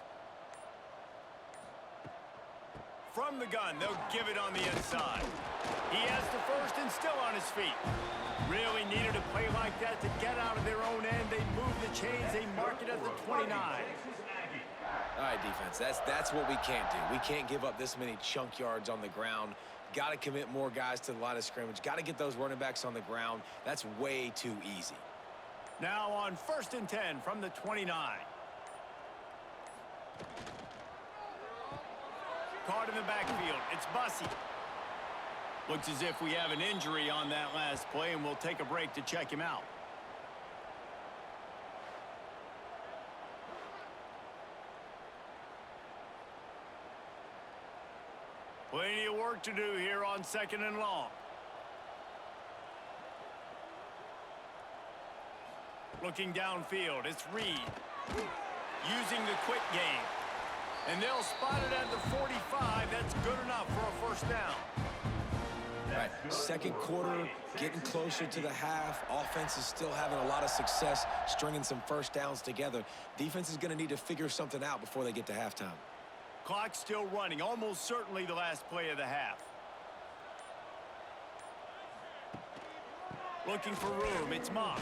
From the gun, they'll give it on the inside. He has the first and still on his feet. Really needed a play like that to get out of their own end. They move the chains. They mark it at the 29. All right, defense, that's what we can't do. We can't give up this many chunk yards on the ground. Got to commit more guys to the line of scrimmage. Got to get those running backs on the ground. That's way too easy. Now on 1st and 10 from the 29. Caught in the backfield. It's Bussey. Looks as if we have an injury on that last play, and we'll take a break to check him out. Plenty of work to do here on 2nd and long. Looking downfield, it's Reed. Using the quick game. And they'll spot it at the 45. That's good enough for a first down. All right, second quarter, getting closer to the half. Offense is still having a lot of success stringing some first downs together. Defense is going to need to figure something out before they get to halftime. Clock still running, almost certainly the last play of the half. Looking for room, it's Moss.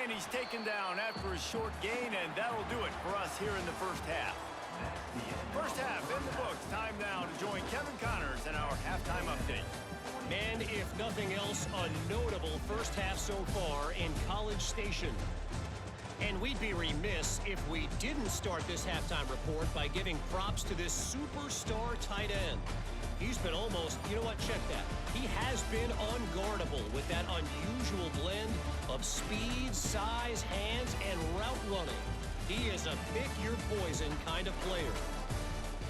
And he's taken down after a short gain, and that'll do it for us here in the first half. First half in the books. Time now to join Kevin Connors in our halftime update. And if nothing else, a notable first half so far in College Station. And we'd be remiss if we didn't start this halftime report by giving props to this superstar tight end. He's been almost, you know what, check that. He has been unguardable with that unusual blend of speed, size, hands, and route running. He is a pick-your-poison kind of player.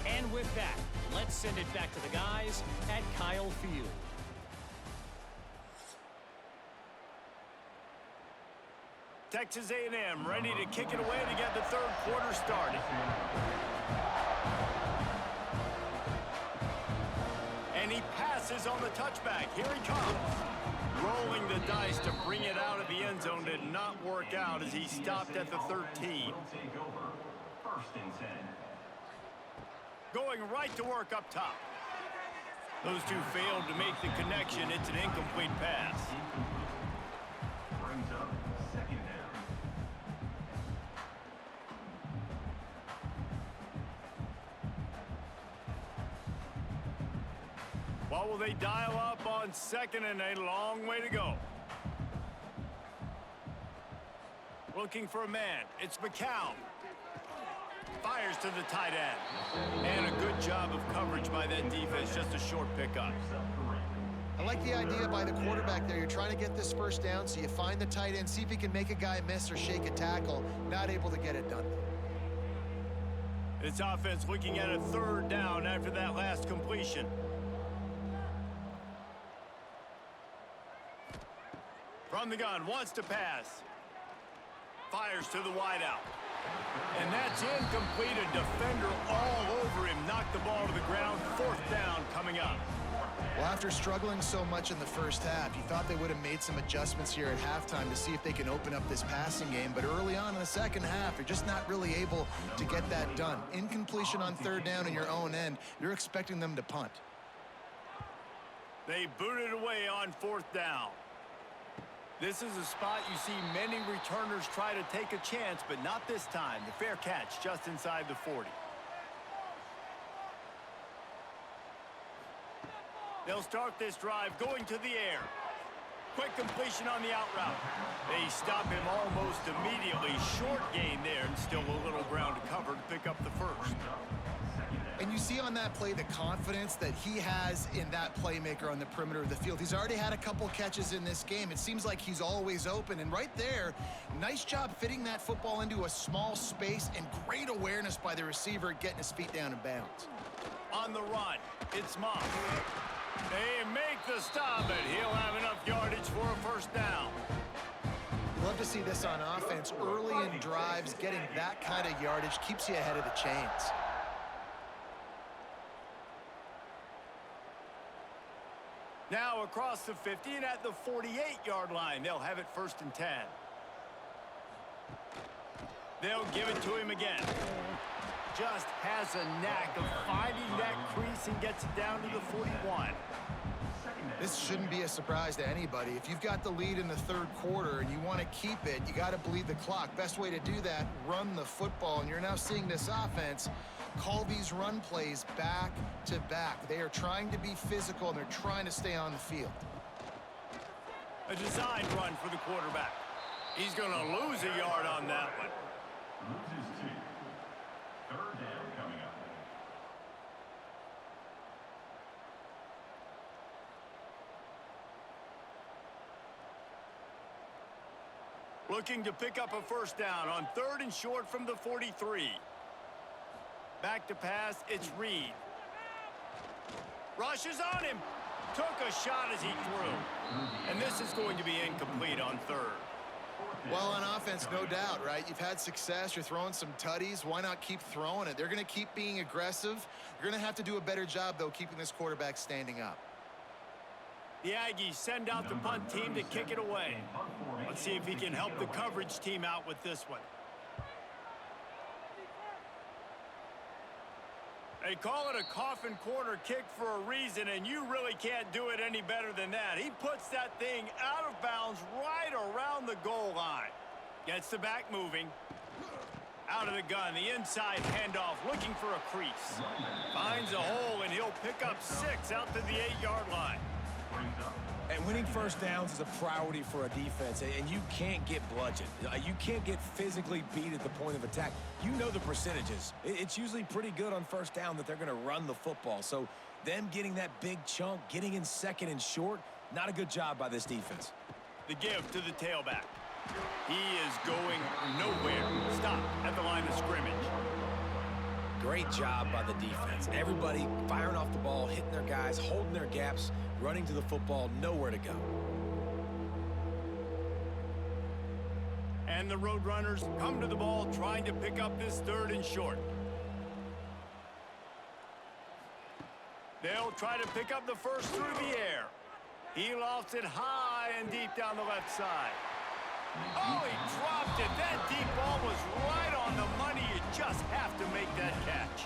And with that, let's send it back to the guys at Kyle Field. Texas A&M ready to kick it away to get the third quarter started. And he passes on the touchback. Here he comes. Rolling the dice to bring it out of the end zone did not work out as he stopped at the 13. Going right to work up top. Those two failed to make the connection. It's an incomplete pass. Brings up 2nd down. What will they dial up on 2nd and a long way to go? Looking for a man. It's McCown. Fires to the tight end. And a good job of coverage by that defense. Just a short pickup. I like the idea by the quarterback there. You're trying to get this first down, so you find the tight end, see if he can make a guy miss or shake a tackle. Not able to get it done. This offense looking at a 3rd down after that last completion. From the gun, wants to pass. Fires to the wideout. And that's incomplete. A defender all over him. Knocked the ball to the ground. 4th down coming up. Well, after struggling so much in the first half, you thought they would have made some adjustments here at halftime to see if they can open up this passing game. But early on in the second half, you're just not really able to get that done. Incompletion on 3rd down in your own end. You're expecting them to punt. They booted away on 4th down. This is a spot you see many returners try to take a chance, but not this time. The fair catch just inside the 40. They'll start this drive going to the air. Quick completion on the out route. They stop him almost immediately. Short gain there, and still a little ground to cover to pick up the first. And you see on that play the confidence that he has in that playmaker on the perimeter of the field. He's already had a couple catches in this game. It seems like he's always open. And right there, nice job fitting that football into a small space, and great awareness by the receiver getting his feet down in bounds. On the run, it's Moss. They make the stop, but he'll have enough yardage for a first down. Love to see this on offense. Early in drives, getting that kind of yardage keeps you ahead of the chains. Now across the 50 and at the 48-yard line. They'll have it 1st and 10. They'll give it to him again. Just has a knack of finding that crease and gets it down to the 41. This shouldn't be a surprise to anybody. If you've got the lead in the third quarter and you want to keep it, you got to bleed the clock. Best way to do that, run the football. And you're now seeing this offense call these run plays back to back. They are trying to be physical, and they're trying to stay on the field. A designed run for the quarterback. He's going to lose a yard on that one. Loses 2. 3rd down coming up. Looking to pick up a 1st down on 3rd and short from the 43. Back to pass, it's Reed. Rushes on him. Took a shot as he threw. And this is going to be incomplete on 3rd. Well, on offense, no doubt, right? You've had success. You're throwing some tutties. Why not keep throwing it? They're going to keep being aggressive. You're going to have to do a better job, though, keeping this quarterback standing up. The Aggies send out the punt team to kick it away. Let's see if he can help the coverage team out with this one. They call it a coffin corner kick for a reason, and you really can't do it any better than that. He puts that thing out of bounds right around the goal line. Gets the back moving. Out of the gun, the inside handoff, looking for a crease. Finds a hole, and he'll pick up 6 out to the 8-yard line. And winning 1st downs is a priority for a defense, and you can't get bludgeoned. You can't get physically beat at the point of attack. You know the percentages. It's usually pretty good on 1st down that they're going to run the football. So them getting that big chunk, getting in 2nd and short, not a good job by this defense. The give to the tailback. He is going nowhere. Stop at the line of scrimmage. Great job by the defense. Everybody firing off the ball, hitting their guys, holding their gaps, running to the football, nowhere to go. And the Roadrunners come to the ball, trying to pick up this 3rd and short. They'll try to pick up the 1st through the air. He lofts it high and deep down the left side. Oh, he dropped it. That deep ball was right on the money. You just have to make that catch.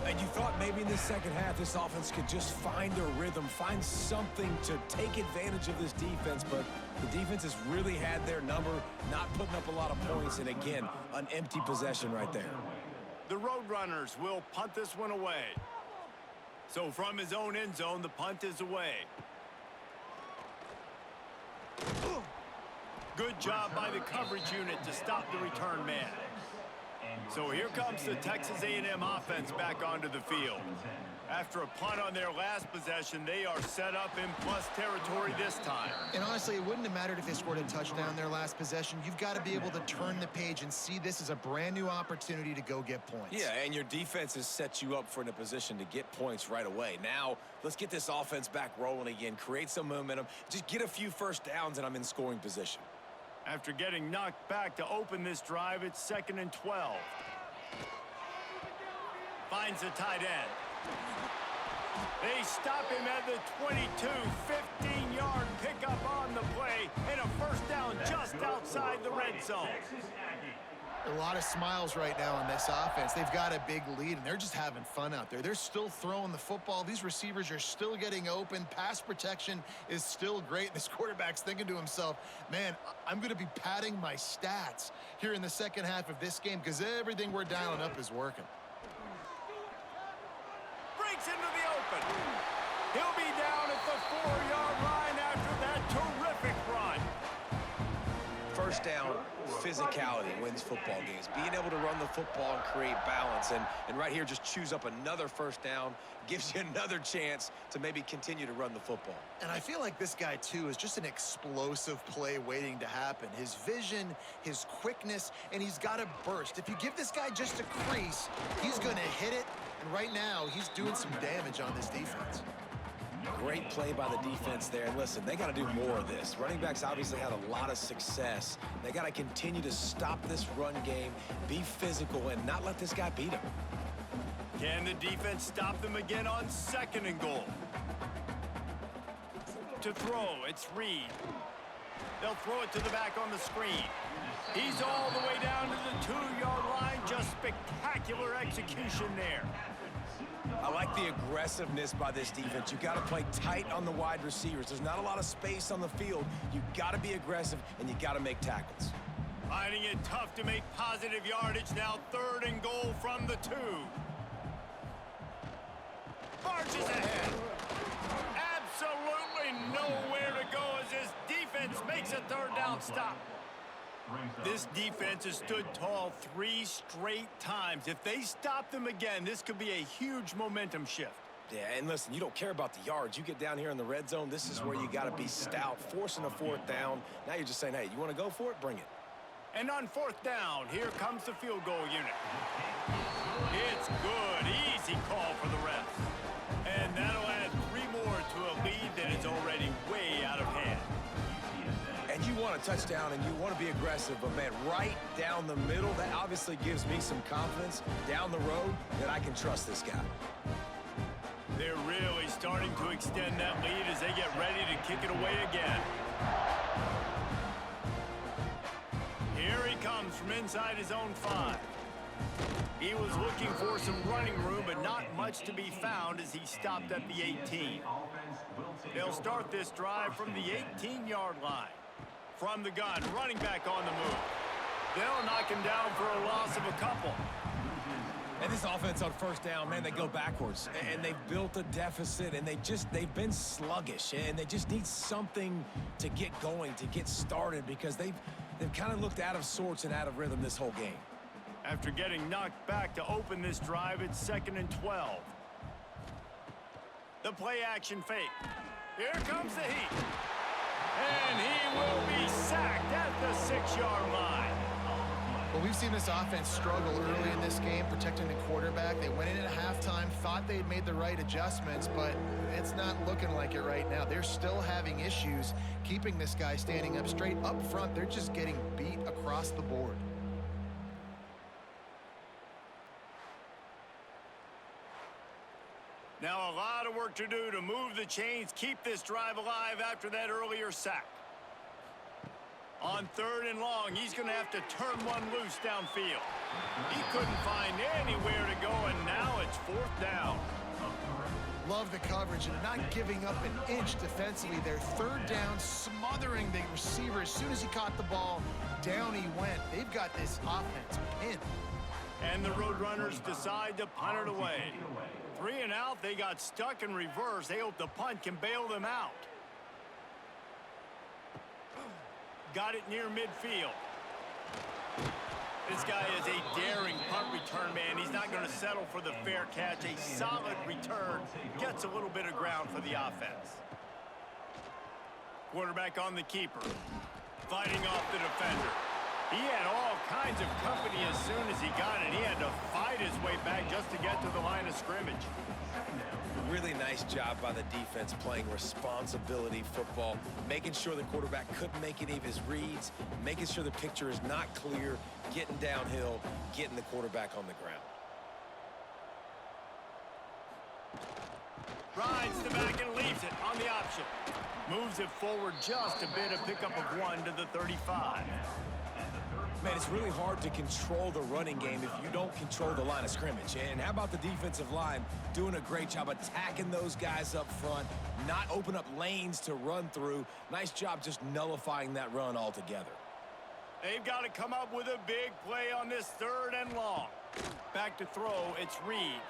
And you thought maybe in the 2nd half this offense could just find their rhythm, find something to take advantage of this defense, but the defense has really had their number, not putting up a lot of points, and again, an empty possession right there. The Roadrunners will punt this one away. So from his own end zone, the punt is away. Good job by the coverage unit to stop the return man. So here comes the Texas A&M offense back onto the field. After a punt on their last possession, they are set up in plus territory this time. And honestly, it wouldn't have mattered if they scored a touchdown their last possession. You've got to be able to turn the page and see this as a brand new opportunity to go get points. Yeah, and your defense has set you up for in a position to get points right away. Now, let's get this offense back rolling again, create some momentum, just get a few 1st downs, and I'm in scoring position. After getting knocked back to open this drive, it's 2nd and 12. Finds a tight end. They stop him at the 22, 15-yard pickup on the play, and a 1st down just outside the red zone. A lot of smiles right now on this offense. They've got a big lead, and they're just having fun out there. They're still throwing the football. These receivers are still getting open. Pass protection is still great. This quarterback's thinking to himself, man, I'm going to be padding my stats here in the 2nd half of this game because everything we're dialing up is working. Breaks into the open. He'll be down at the 4-yard line after that terrific run. 1st down, physicality wins football games. Being able to run the football and create balance, and right here just choose up another 1st down, gives you another chance to maybe continue to run the football. And I feel like this guy, too, is just an explosive play waiting to happen. His vision, his quickness, and he's got a burst. If you give this guy just a crease, he's going to hit it, and right now he's doing some damage on this defense. Great play by the defense there. And listen, they got to do more of this. Running backs obviously had a lot of success. They got to continue to stop this run game, be physical, and not let this guy beat them. Can the defense stop them again on 2nd and goal? To throw, it's Reed. They'll throw it to the back on the screen. He's all the way down to the 2-yard line. Just spectacular execution there. I like the aggressiveness by this defense. You got to play tight on the wide receivers. There's not a lot of space on the field. You got to be aggressive, and you got to make tackles. Finding it tough to make positive yardage now. 3rd and goal from the 2. Marches ahead. Absolutely nowhere to go as his defense makes a 3rd down stop. This defense has stood tall 3 straight times. If they stop them again, this could be a huge momentum shift. Yeah, and listen, you don't care about the yards. You get down here in the red zone, this is where you got to be stout, forcing a 4th down. Now you're just saying, hey, you want to go for it? Bring it. And on 4th down, here comes the field goal unit. It's good. Easy call for the refs. And that'll add 3 more to a lead that is already way out of hand. And you want a touchdown and you want to be aggressive, but man, right down the middle, that obviously gives me some confidence down the road that I can trust this guy. They're really starting to extend that lead as they get ready to kick it away again. Here he comes from inside his own 5. He was looking for some running room, but not much to be found as he stopped at the 18. They'll start this drive from the 18-yard line. From the gun, running back on the move. They'll knock him down for a loss of a couple. And this offense on 1st down, man, they go backwards. And they've built a deficit, and they've been sluggish. And they just need something to get going, to get started, because they've kind of looked out of sorts and out of rhythm this whole game. After getting knocked back to open this drive, it's 2nd and 12. The play action fake. Here comes the heat. And he will be sacked at the 6-yard line. Well, we've seen this offense struggle early in this game, protecting the quarterback. They went in at halftime, thought they'd made the right adjustments, but it's not looking like it right now. They're still having issues keeping this guy standing up straight. Up front, they're just getting beat across the board. Now a lot of work to do to move the chains, keep this drive alive after that earlier sack. On 3rd and long, he's going to have to turn one loose downfield. He couldn't find anywhere to go, and now it's 4th down. Love the coverage and not giving up an inch defensively. Their 3rd down, smothering the receiver. As soon as he caught the ball, down he went. They've got this offense pinned. And the Roadrunners decide to punt it away. 3 and out, they got stuck in reverse. They hope the punt can bail them out. Got it near midfield. This guy is a daring punt return man. He's not going to settle for the fair catch. A solid return gets a little bit of ground for the offense. Quarterback on the keeper. Fighting off the defender. He had all kinds of company as soon as he got it. He had to fight his way back just to get to the line of scrimmage. Really nice job by the defense playing responsibility football, making sure the quarterback couldn't make any of his reads, making sure the picture is not clear, getting downhill, getting the quarterback on the ground. Rides the back and leaves it on the option. Moves it forward just a bit, a pickup of 1 to the 35. Man, it's really hard to control the running game if you don't control the line of scrimmage. And how about the defensive line doing a great job attacking those guys up front, not open up lanes to run through. Nice job just nullifying that run altogether. They've got to come up with a big play on this 3rd and long. Back to throw, it's Reed.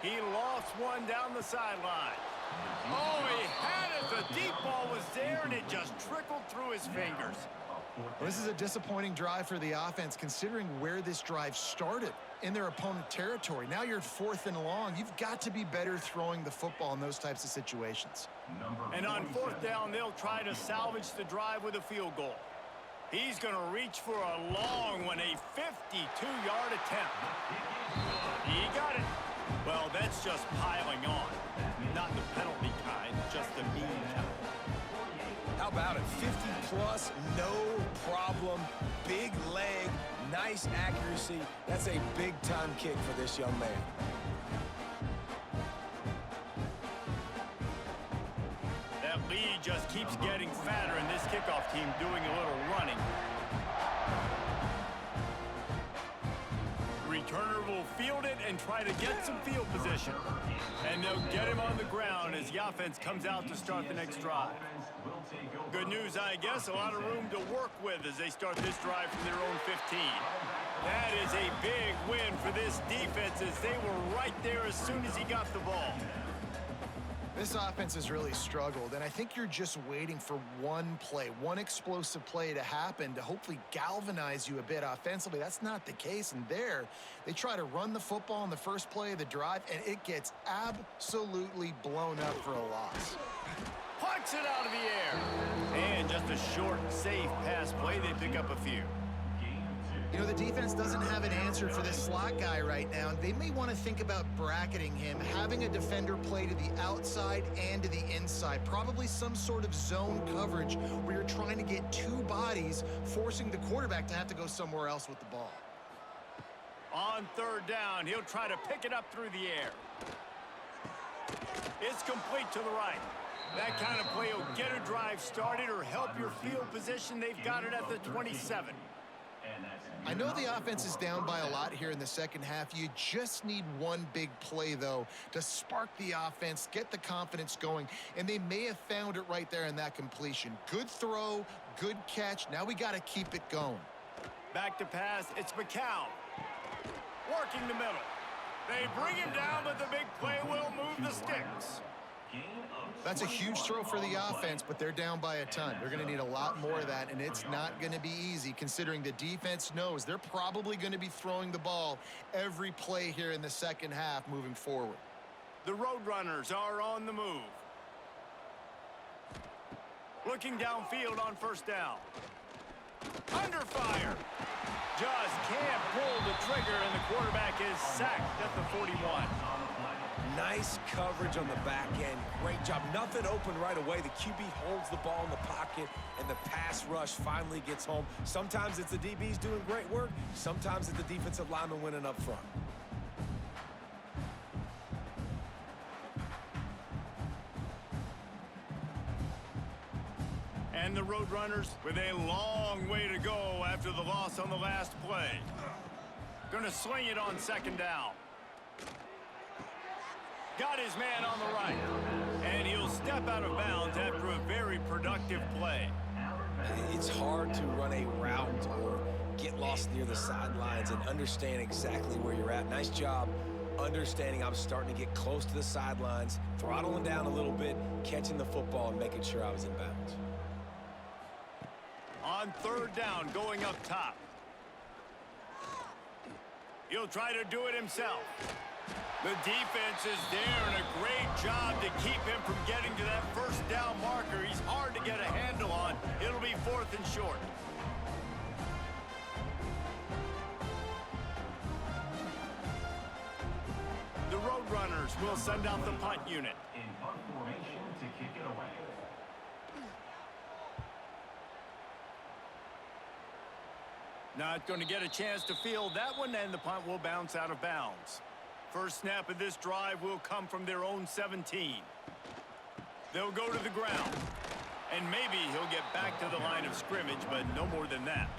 He lost one down the sideline. Oh, he had it. The deep ball was there, and it just trickled through his fingers. Well, this is a disappointing drive for the offense, considering where this drive started in their opponent territory. Now you're at 4th and long. You've got to be better throwing the football in those types of situations. And on 4th down, they'll try to salvage the drive with a field goal. He's going to reach for a long one, a 52-yard attempt. He got it. Well, that's just piling on. Not the penalty kind, about it? 50-plus, no problem. Big leg, nice accuracy. That's a big-time kick for this young man. That lead just keeps getting fatter, and this kickoff team doing a little running. Returner will field it and try to get some field position. And they'll get him on the ground as the offense comes out to start the next drive. Good news, I guess, a lot of room to work with as they start this drive from their own 15. That is a big win for this defense as they were right there as soon as he got the ball. This offense has really struggled, and I think you're just waiting for one play, one explosive play to happen to hopefully galvanize you a bit offensively. That's not the case, and there, they try to run the football in the first play of the drive, and it gets absolutely blown up for a loss. Pucks it out of the air. And just a short, safe pass play. They pick up a few. You know, the defense doesn't have an answer for this slot guy right now. They may want to think about bracketing him, having a defender play to the outside and to the inside. Probably some sort of zone coverage where you're trying to get two bodies, forcing the quarterback to have to go somewhere else with the ball. On third down, he'll try to pick it up through the air. It's complete to the right. That kind of play will get a drive started or help your field position. They've got it at the 27. I know the offense is down by a lot here in the second half. You just need one big play, though, to spark the offense, get the confidence going, and they may have found it right there in that completion. Good throw, good catch. Now we got to keep it going. Back to pass. It's McCown. Working the middle. They bring him down, but the big play will move the sticks. That's a huge throw for the offense, but they're down by a ton. They're going to need a lot more of that, and it's not going to be easy considering the defense knows they're probably going to be throwing the ball every play here in the second half moving forward. The Roadrunners are on the move. Looking downfield on first down. Under fire. Just can't pull the trigger, and the quarterback is sacked at the 41. Nice coverage on the back end. Great job. Nothing open right away. The QB holds the ball in the pocket, and the pass rush finally gets home. Sometimes it's the DBs doing great work. Sometimes it's the defensive lineman winning up front. And the Roadrunners with a long way to go after the loss on the last play. Going to sling it on second down. Got his man on the right. And he'll step out of bounds after a very productive play. It's hard to run a route or get lost near the sidelines and understand exactly where you're at. Nice job understanding I'm starting to get close to the sidelines, throttling down a little bit, catching the football, and making sure I was in bounds. On third down, going up top. He'll try to do it himself. The defense is there, and a great job to keep him from getting to that first down marker. He's hard to get a handle on. It'll be 4th and short. The Roadrunners will send out the punt unit. In punt formation to kick it away. Not going to get a chance to field that one, and the punt will bounce out of bounds. First snap of this drive will come from their own 17. They'll go to the ground. And maybe he'll get back to the line of scrimmage, but no more than that.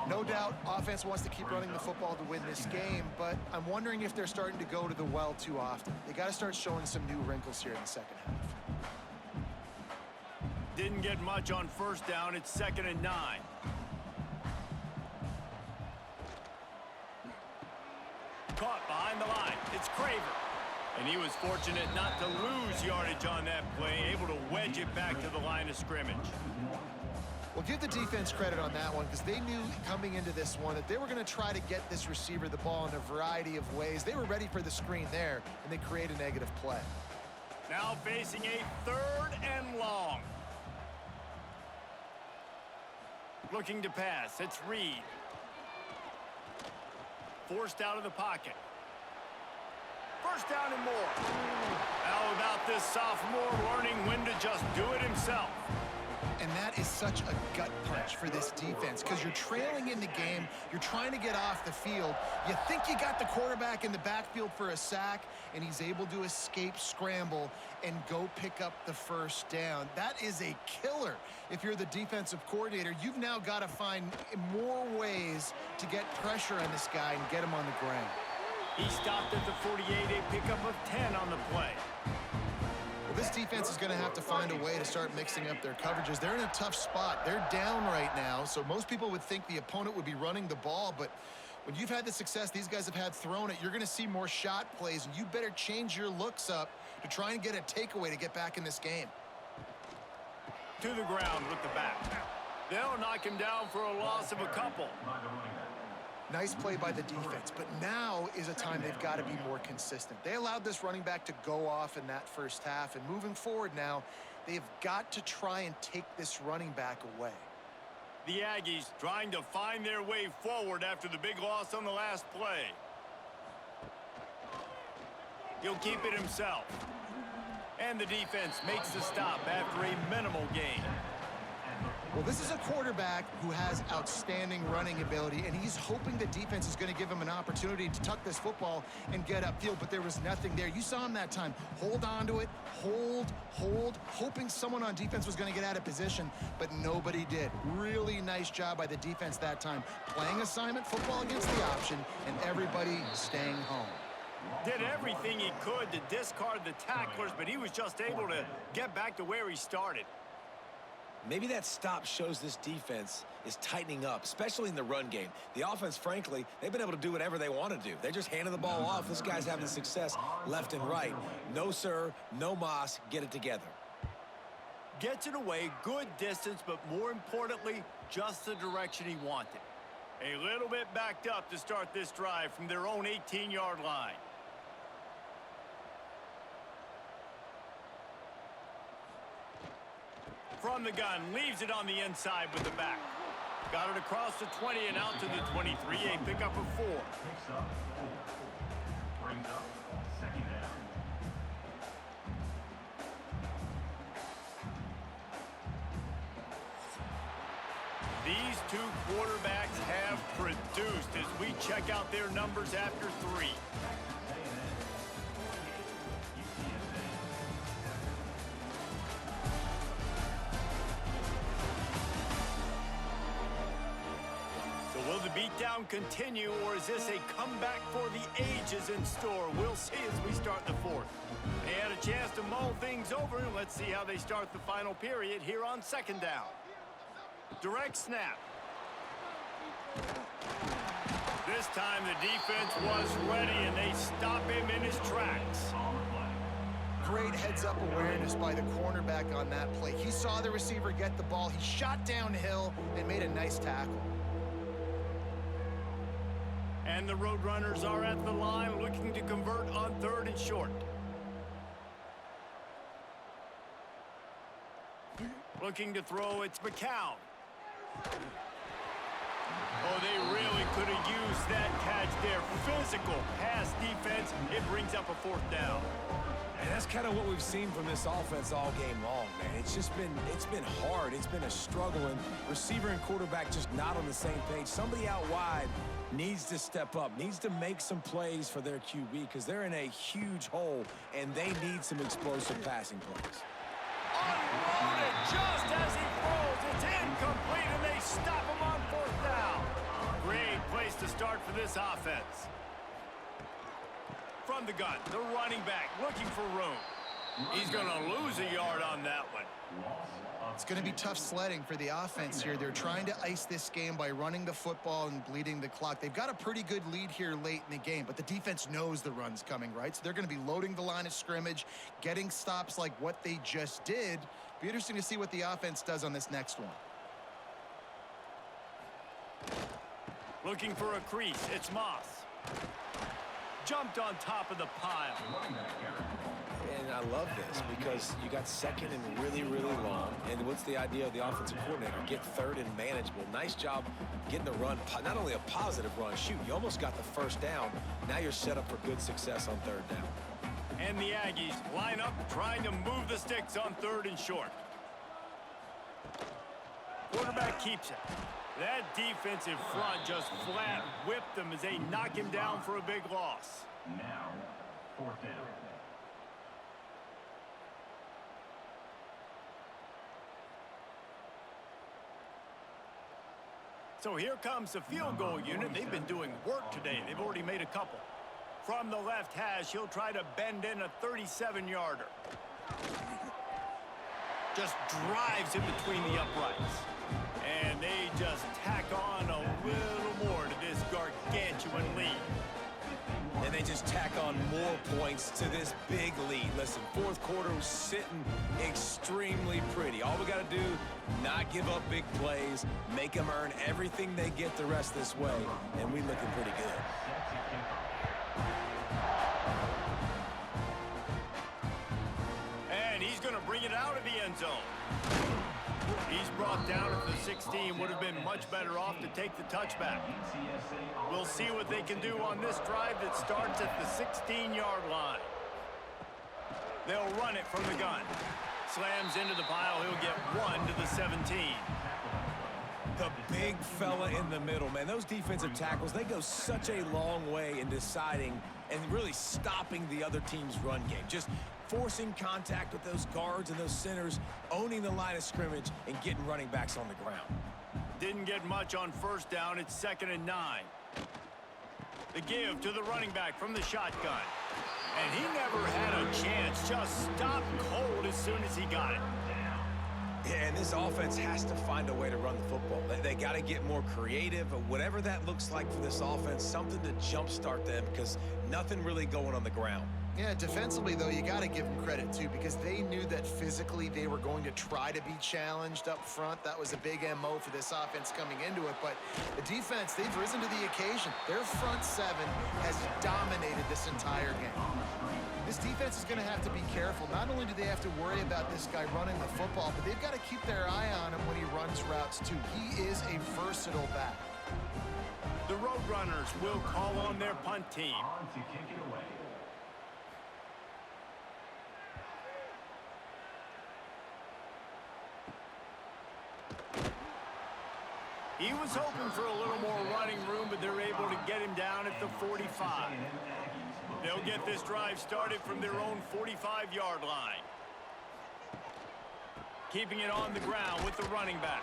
No doubt, offense wants to keep running the football to win this game, but I'm wondering if they're starting to go to the well too often. They got to start showing some new wrinkles here in the second half. Didn't get much on first down. It's 2nd and 9. Caught behind the line. It's Craver. And he was fortunate not to lose yardage on that play, able to wedge it back to the line of scrimmage. Well, give the defense credit on that one because they knew coming into this one that they were going to try to get this receiver the ball in a variety of ways. They were ready for the screen there, and they create a negative play. Now facing a 3rd and long. Looking to pass. It's Reed. Forced out of the pocket. First down and more. How about this sophomore learning when to just do it himself? And that is such a gut punch for this defense because you're trailing in the game. You're trying to get off the field. You think you got the quarterback in the backfield for a sack, and he's able to escape, scramble, and go pick up the first down. That is a killer. If you're the defensive coordinator, you've now got to find more ways to get pressure on this guy and get him on the ground. He stopped at the 48, a pickup of 10 on the play. Well, this defense is going to have to find a way to start mixing up their coverages. They're in a tough spot. They're down right now, so most people would think the opponent would be running the ball, but when you've had the success these guys have had throwing it, you're going to see more shot plays, and you better change your looks up to try and get a takeaway to get back in this game. To the ground with the back. They'll knock him down for a loss of a couple. Nice play by the defense, but now is a time they've got to be more consistent. They allowed this running back to go off in that first half, and moving forward now, they've got to try and take this running back away. The Aggies trying to find their way forward after the big loss on the last play. He'll keep it himself. And the defense makes the stop after a minimal gain. Well, this is a quarterback who has outstanding running ability, and he's hoping the defense is going to give him an opportunity to tuck this football and get upfield, but there was nothing there. You saw him that time. Hold on to it, hold, hoping someone on defense was going to get out of position, but nobody did. Really nice job by the defense that time. Playing assignment football against the option, and everybody staying home. Did everything he could to discard the tacklers, but he was just able to get back to where he started. Maybe that stop shows this defense is tightening up, especially in the run game. The offense, frankly, they've been able to do whatever they want to do. They're just handing the ball off. This guy's having success left and right. No, sir, no mas, get it together. Gets it away, good distance, but more importantly, just the direction he wanted. A little bit backed up to start this drive from their own 18-yard line. From the gun, leaves it on the inside with the back. Got it across the 20 and out to the 23, a pickup of 4. Picks up 4. Brings up second down. These two quarterbacks have produced as we check out their numbers after 3. Will the beatdown continue, or is this a comeback for the ages in store? We'll see as we start the 4th. They had a chance to mull things over. Let's see how they start the final period here on 2nd down. Direct snap. This time the defense was ready, and they stop him in his tracks. Great heads-up awareness by the cornerback on that play. He saw the receiver get the ball. He shot downhill and made a nice tackle. And the Roadrunners are at the line looking to convert on 3rd and short. Looking to throw, it's McCown. Oh, they really could have used that catch there. Physical pass defense. It brings up a 4th down. And that's kind of what we've seen from this offense all game long, man. It's been hard. It's been a struggle, and receiver and quarterback just not on the same page. Somebody out wide needs to step up, needs to make some plays for their QB because they're in a huge hole, and they need some explosive passing plays. Unloaded just as he throws. It's incomplete, and they stop him on 4th down. Great place to start for this offense. From the gun, the running back looking for room. He's going to lose a yard on that one. It's going to be tough sledding for the offense here. They're trying to ice this game by running the football and bleeding the clock. They've got a pretty good lead here late in the game, but the defense knows the run's coming, right? So they're going to be loading the line of scrimmage, getting stops like what they just did. Be interesting to see what the offense does on this next one. Looking for a crease, it's Moss. Jumped on top of the pile. And I love this because you got 2nd and really, really long. And what's the idea of the offensive coordinator? Get 3rd and manageable. Nice job getting the run, not only a positive run, shoot, you almost got the 1st down. Now you're set up for good success on 3rd down. And the Aggies line up trying to move the sticks on 3rd and short. Quarterback keeps it. That defensive front just flat whipped them as they knock him down for a big loss. Now, fourth down. So here comes the field goal unit. They've been doing work today. They've already made a couple. From the left hash, he'll try to bend in a 37-yarder. Just drives in between the uprights. And they just tack on a little more to this gargantuan lead. And they just tack on more points to this big lead. Listen, fourth quarter was sitting extremely pretty. All we got to do, not give up big plays, make them earn everything they get the rest this way, and we looking pretty good. And he's going to bring it out of the end zone. He's brought down at the 16. Would have been much better off to take the touchback. We'll see what they can do on this drive that starts at the 16-yard line. They'll run it from the gun. Slams into the pile. He'll get 1 to the 17. The big fella in the middle, man. Those defensive tackles, they go such a long way in deciding and really stopping the other team's run game. Just forcing contact with those guards and those centers, owning the line of scrimmage, and getting running backs on the ground. Didn't get much on first down. It's 2nd and 9. The give to the running back from the shotgun. And he never had a chance. Just stopped cold as soon as he got it. Yeah, and this offense has to find a way to run the football. They got to get more creative, or whatever that looks like for this offense, something to jumpstart them, because nothing really going on the ground. Yeah, defensively, though, you got to give them credit, too, because they knew that physically they were going to try to be challenged up front. That was a big MO for this offense coming into it. But the defense, they've risen to the occasion. Their front seven has dominated this entire game. This defense is going to have to be careful. Not only do they have to worry about this guy running the football, but they've got to keep their eye on him when he runs routes, too. He is a versatile back. The Roadrunners will call on their punt team. On to kick it away. He was hoping for a little more running room, but they're able to get him down at the 45. They'll get this drive started from their own 45-yard line. Keeping it on the ground with the running back.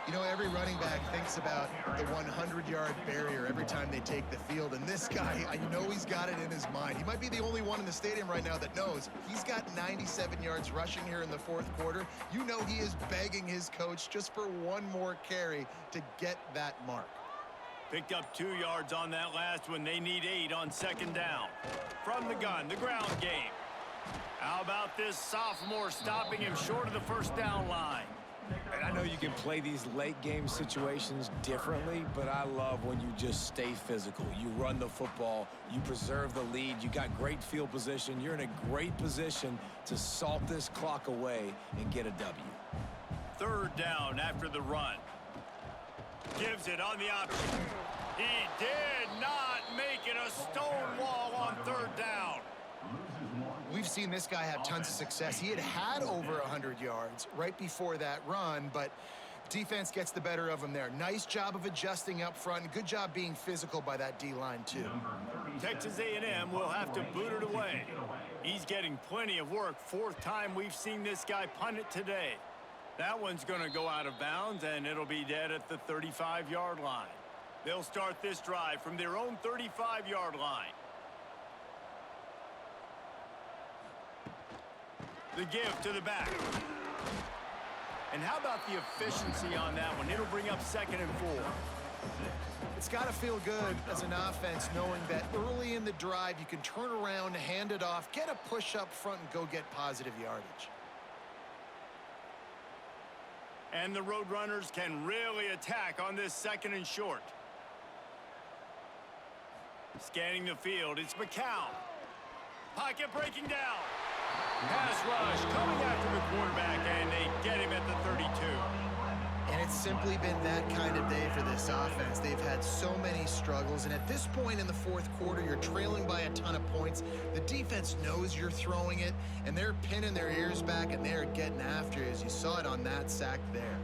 You know, every running back thinks about the 100-yard barrier every time they take the field. And this guy, I know he's got it in his mind. He might be the only one in the stadium right now that knows he's got 97 yards rushing here in the fourth quarter. You know he is begging his coach just for one more carry to get that mark. Picked up 2 yards on that last one. They need 8 on 2nd down. From the gun, the ground game. How about this sophomore stopping him short of the first down line? And I know you can play these late game situations differently, but I love when you just stay physical. You run the football, you preserve the lead, you got great field position, you're in a great position to salt this clock away and get a W. 3rd down after the run. Gives it on the option. He did not make it a stone wall on 3rd down. We've seen this guy have tons of success. He had over 100 yards right before that run, but defense gets the better of him there. Nice job of adjusting up front, and good job being physical by that D-line, too. Texas A&M will have to boot it away. He's getting plenty of work. 4th time we've seen this guy punt it today. That one's going to go out of bounds, and it'll be dead at the 35-yard line. They'll start this drive from their own 35-yard line. The give to the back. And how about the efficiency on that one? It'll bring up 2nd and 4. It's got to feel good as an offense knowing that early in the drive you can turn around, hand it off, get a push up front, and go get positive yardage. And the Roadrunners can really attack on this 2nd and short. Scanning the field, it's McCown. Pocket breaking down. Pass rush coming after the quarterback, and they get him at the 32. And it's simply been that kind of day for this offense. They've had so many struggles, and at this point in the fourth quarter, you're trailing by a ton of points. The defense knows you're throwing it, and they're pinning their ears back, and they're getting after it, as you saw it on that sack there.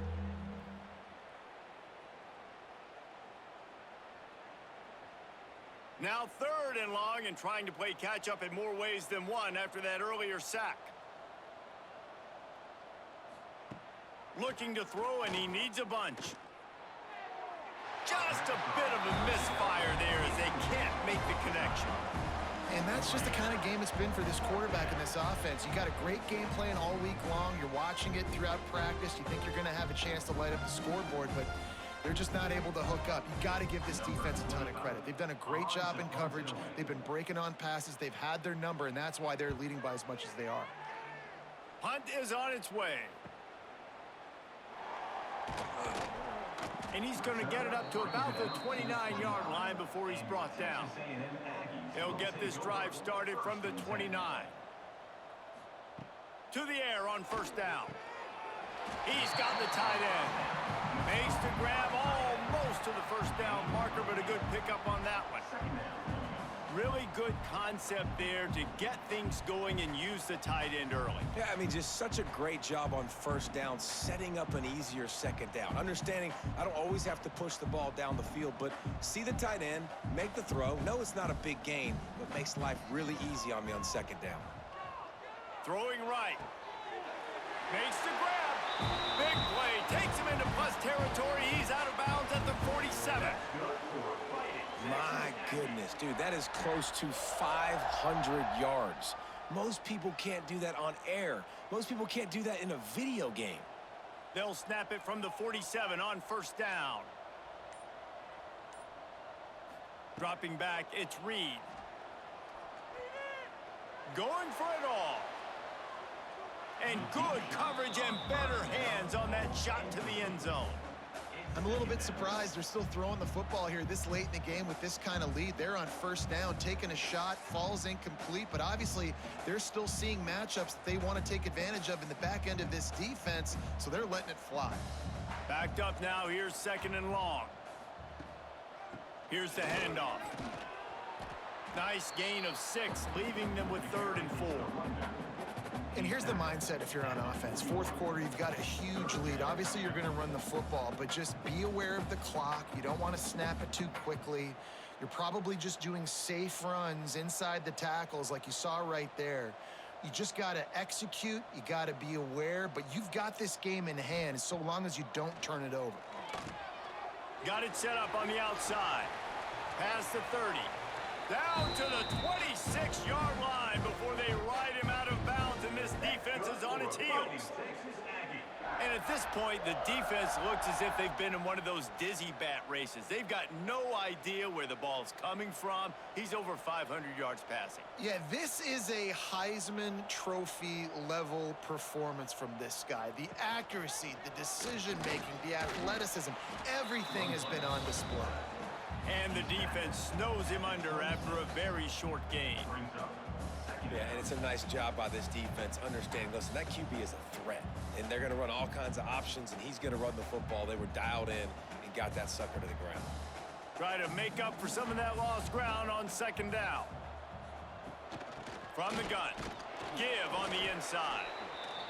Now 3rd and long, and trying to play catch-up in more ways than one after that earlier sack. Looking to throw, and he needs a bunch. Just a bit of a misfire there as they can't make the connection. And that's just the kind of game it's been for this quarterback in this offense. You got a great game plan all week long. You're watching it throughout practice. You think you're going to have a chance to light up the scoreboard, but they're just not able to hook up. You got to give this defense a ton of credit. They've done a great job in coverage. They've been breaking on passes. They've had their number, and that's why they're leading by as much as they are. Punt is on its way. And he's going to get it up to about the 29-yard line before he's brought down. He'll get this drive started from the 29. To the air on 1st down. He's got the tight end. Makes the grab almost to the 1st down marker, but a good pickup on that one. Really good concept there to get things going and use the tight end early. Yeah, I mean, just such a great job on 1st down, setting up an easier 2nd down. Understanding I don't always have to push the ball down the field, but see the tight end, make the throw. No, it's not a big gain, but makes life really easy on me on 2nd down. Throwing right. Makes the grab. Big play. Takes him into plus territory. He's out of bounds at the 47. My goodness, dude, that is close to 500 yards. Most people can't do that on air. Most people can't do that in a video game. They'll snap it from the 47 on 1st down. Dropping back, it's Reed. Going for it all. And good coverage and better hands on that shot to the end zone. I'm a little bit surprised they're still throwing the football here this late in the game with this kind of lead. They're on 1st down, taking a shot, falls incomplete, but obviously they're still seeing matchups that they want to take advantage of in the back end of this defense, so they're letting it fly. Backed up now, here's 2nd and long. Here's the handoff. Nice gain of 6, leaving them with 3rd and 4. And here's the mindset if you're on offense. 4th quarter, you've got a huge lead. Obviously, you're going to run the football, but just be aware of the clock. You don't want to snap it too quickly. You're probably just doing safe runs inside the tackles like you saw right there. You just got to execute. You got to be aware, but you've got this game in hand so long as you don't turn it over. Got it set up on the outside. Past the 30. Down to the 26-yard line before they ride him out of bounds, and this defense is on its heels. And at this point, the defense looks as if they've been in one of those dizzy bat races. They've got no idea where the ball's coming from. He's over 500 yards passing. Yeah, this is a Heisman Trophy level performance from this guy. The accuracy, the decision-making, the athleticism, everything has been on display. And the defense snows him under after a very short gain. Yeah, and it's a nice job by this defense understanding, listen, that QB is a threat, and they're going to run all kinds of options, and he's going to run the football. They were dialed in and got that sucker to the ground. Try to make up for some of that lost ground on 2nd down. From the gun. Give on the inside.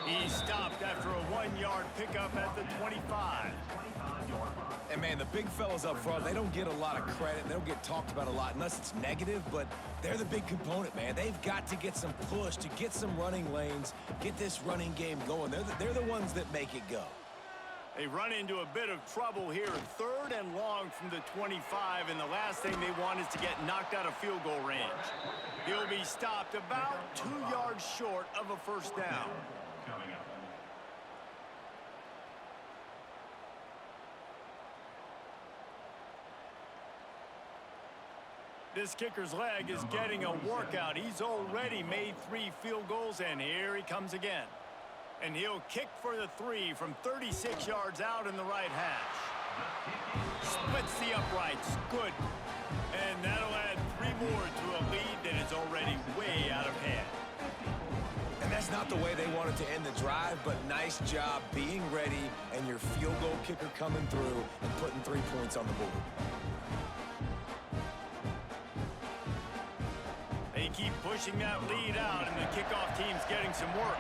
He stopped after a 1-yard pickup at the 25. And, man, the big fellas up front, they don't get a lot of credit. They don't get talked about a lot unless it's negative, but they're the big component, man. They've got to get some push, to get some running lanes, get this running game going. They're the ones that make it go. They run into a bit of trouble here. 3rd and long from the 25, and the last thing they want is to get knocked out of field goal range. He'll be stopped about 2 yards short of a 1st down. Coming up. This kicker's leg is getting a workout. He's already made 3 field goals, and here he comes again. And he'll kick for the 3 from 36 yards out in the right hash. Splits the uprights. Good. And that'll add 3 more to a lead that is already way out of hand. And that's That's not the way they wanted to end the drive, but nice job being ready and your field goal kicker coming through and putting 3 points on the board. They keep pushing that lead out, and the kickoff team's getting some work.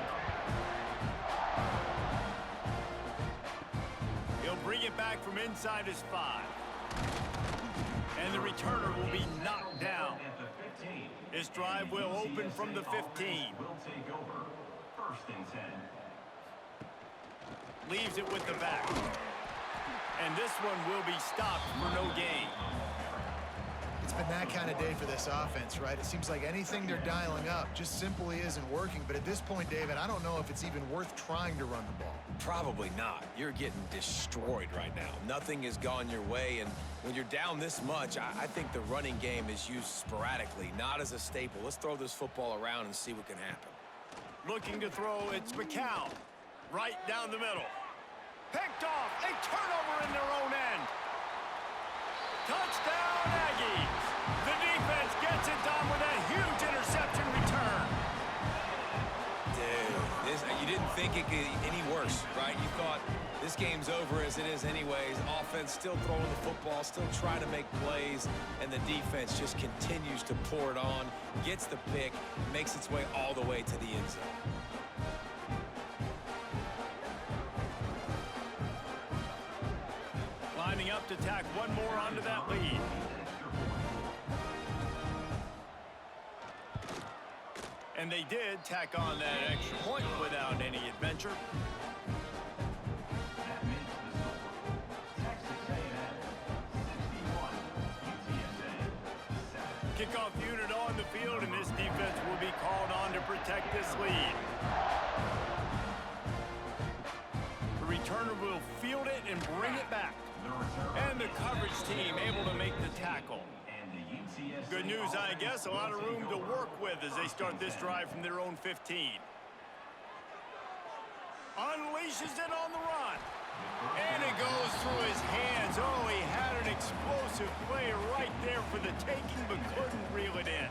He'll bring it back from inside his 5. And the returner will be knocked down. This drive will open from the 15. Will take over. 1st and 10. Leaves it with the back. And this one will be stopped for no gain. It's been that kind of day for this offense, right? It seems like anything they're dialing up just simply isn't working. But at this point, David, I don't know if it's even worth trying to run the ball. Probably not. You're getting destroyed right now. Nothing has gone your way, and when you're down this much, I think the running game is used sporadically, not as a staple. Let's throw this football around and see what can happen. Looking to throw, it's McCown. Right down the middle. Picked off. A turnover in their own end. Touchdown, Aggies. The defense gets it done with a huge interception return. Dude, you didn't think it could get any worse, right? You thought this game's over as it is anyways. Offense still throwing the football, still trying to make plays, and the defense just continues to pour it on, gets the pick, makes its way all the way to the end zone. Lining up to tack one more onto that lead. And they did tack on that extra point without any adventure. That makes the score. Texas A&M 61, UTSA 7. Kickoff unit on the field, and this defense will be called on to protect this lead. The returner will field it and bring it back. And the coverage team able to make the tackle. Good news, I guess, a lot of room to work with as they start this drive from their own 15. Unleashes it on the run. And it goes through his hands. Oh, he had an explosive play right there for the taking, but couldn't reel it in.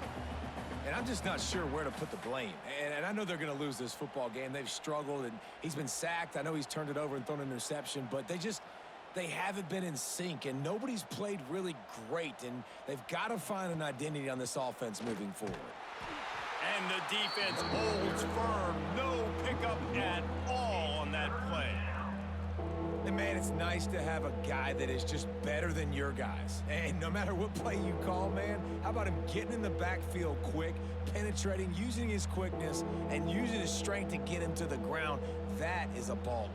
And I'm just not sure where to put the blame. And I know they're going to lose this football game. They've struggled, and he's been sacked. I know he's turned it over and thrown an interception, but they haven't been in sync, and nobody's played really great, and they've got to find an identity on this offense moving forward. And the defense holds firm. No pickup at all on that play. And, man, it's nice to have a guy that is just better than your guys. And no matter what play you call, man, how about him getting in the backfield quick, penetrating, using his quickness, and using his strength to get him to the ground? That is a baller.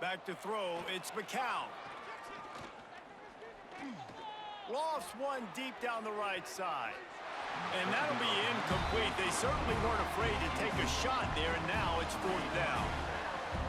Back to throw, it's McCown. Lofts one deep down the right side. And that'll be incomplete. They certainly weren't afraid to take a shot there, and now it's 4th down.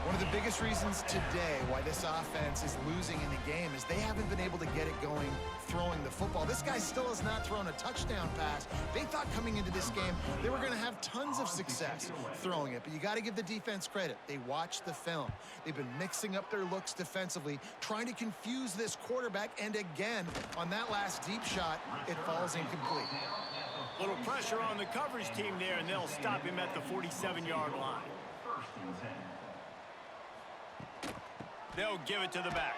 One of the biggest reasons today why this offense is losing in the game is they haven't been able to get it going throwing the football. This guy still has not thrown a touchdown pass. They thought coming into this game they were going to have tons of success throwing it, but you got to give the defense credit. They watched the film. They've been mixing up their looks defensively, trying to confuse this quarterback, and again, on that last deep shot, it falls incomplete. Little pressure on the coverage team there, and they'll stop him at the 47-yard line. 1st and 10. They'll give it to the back.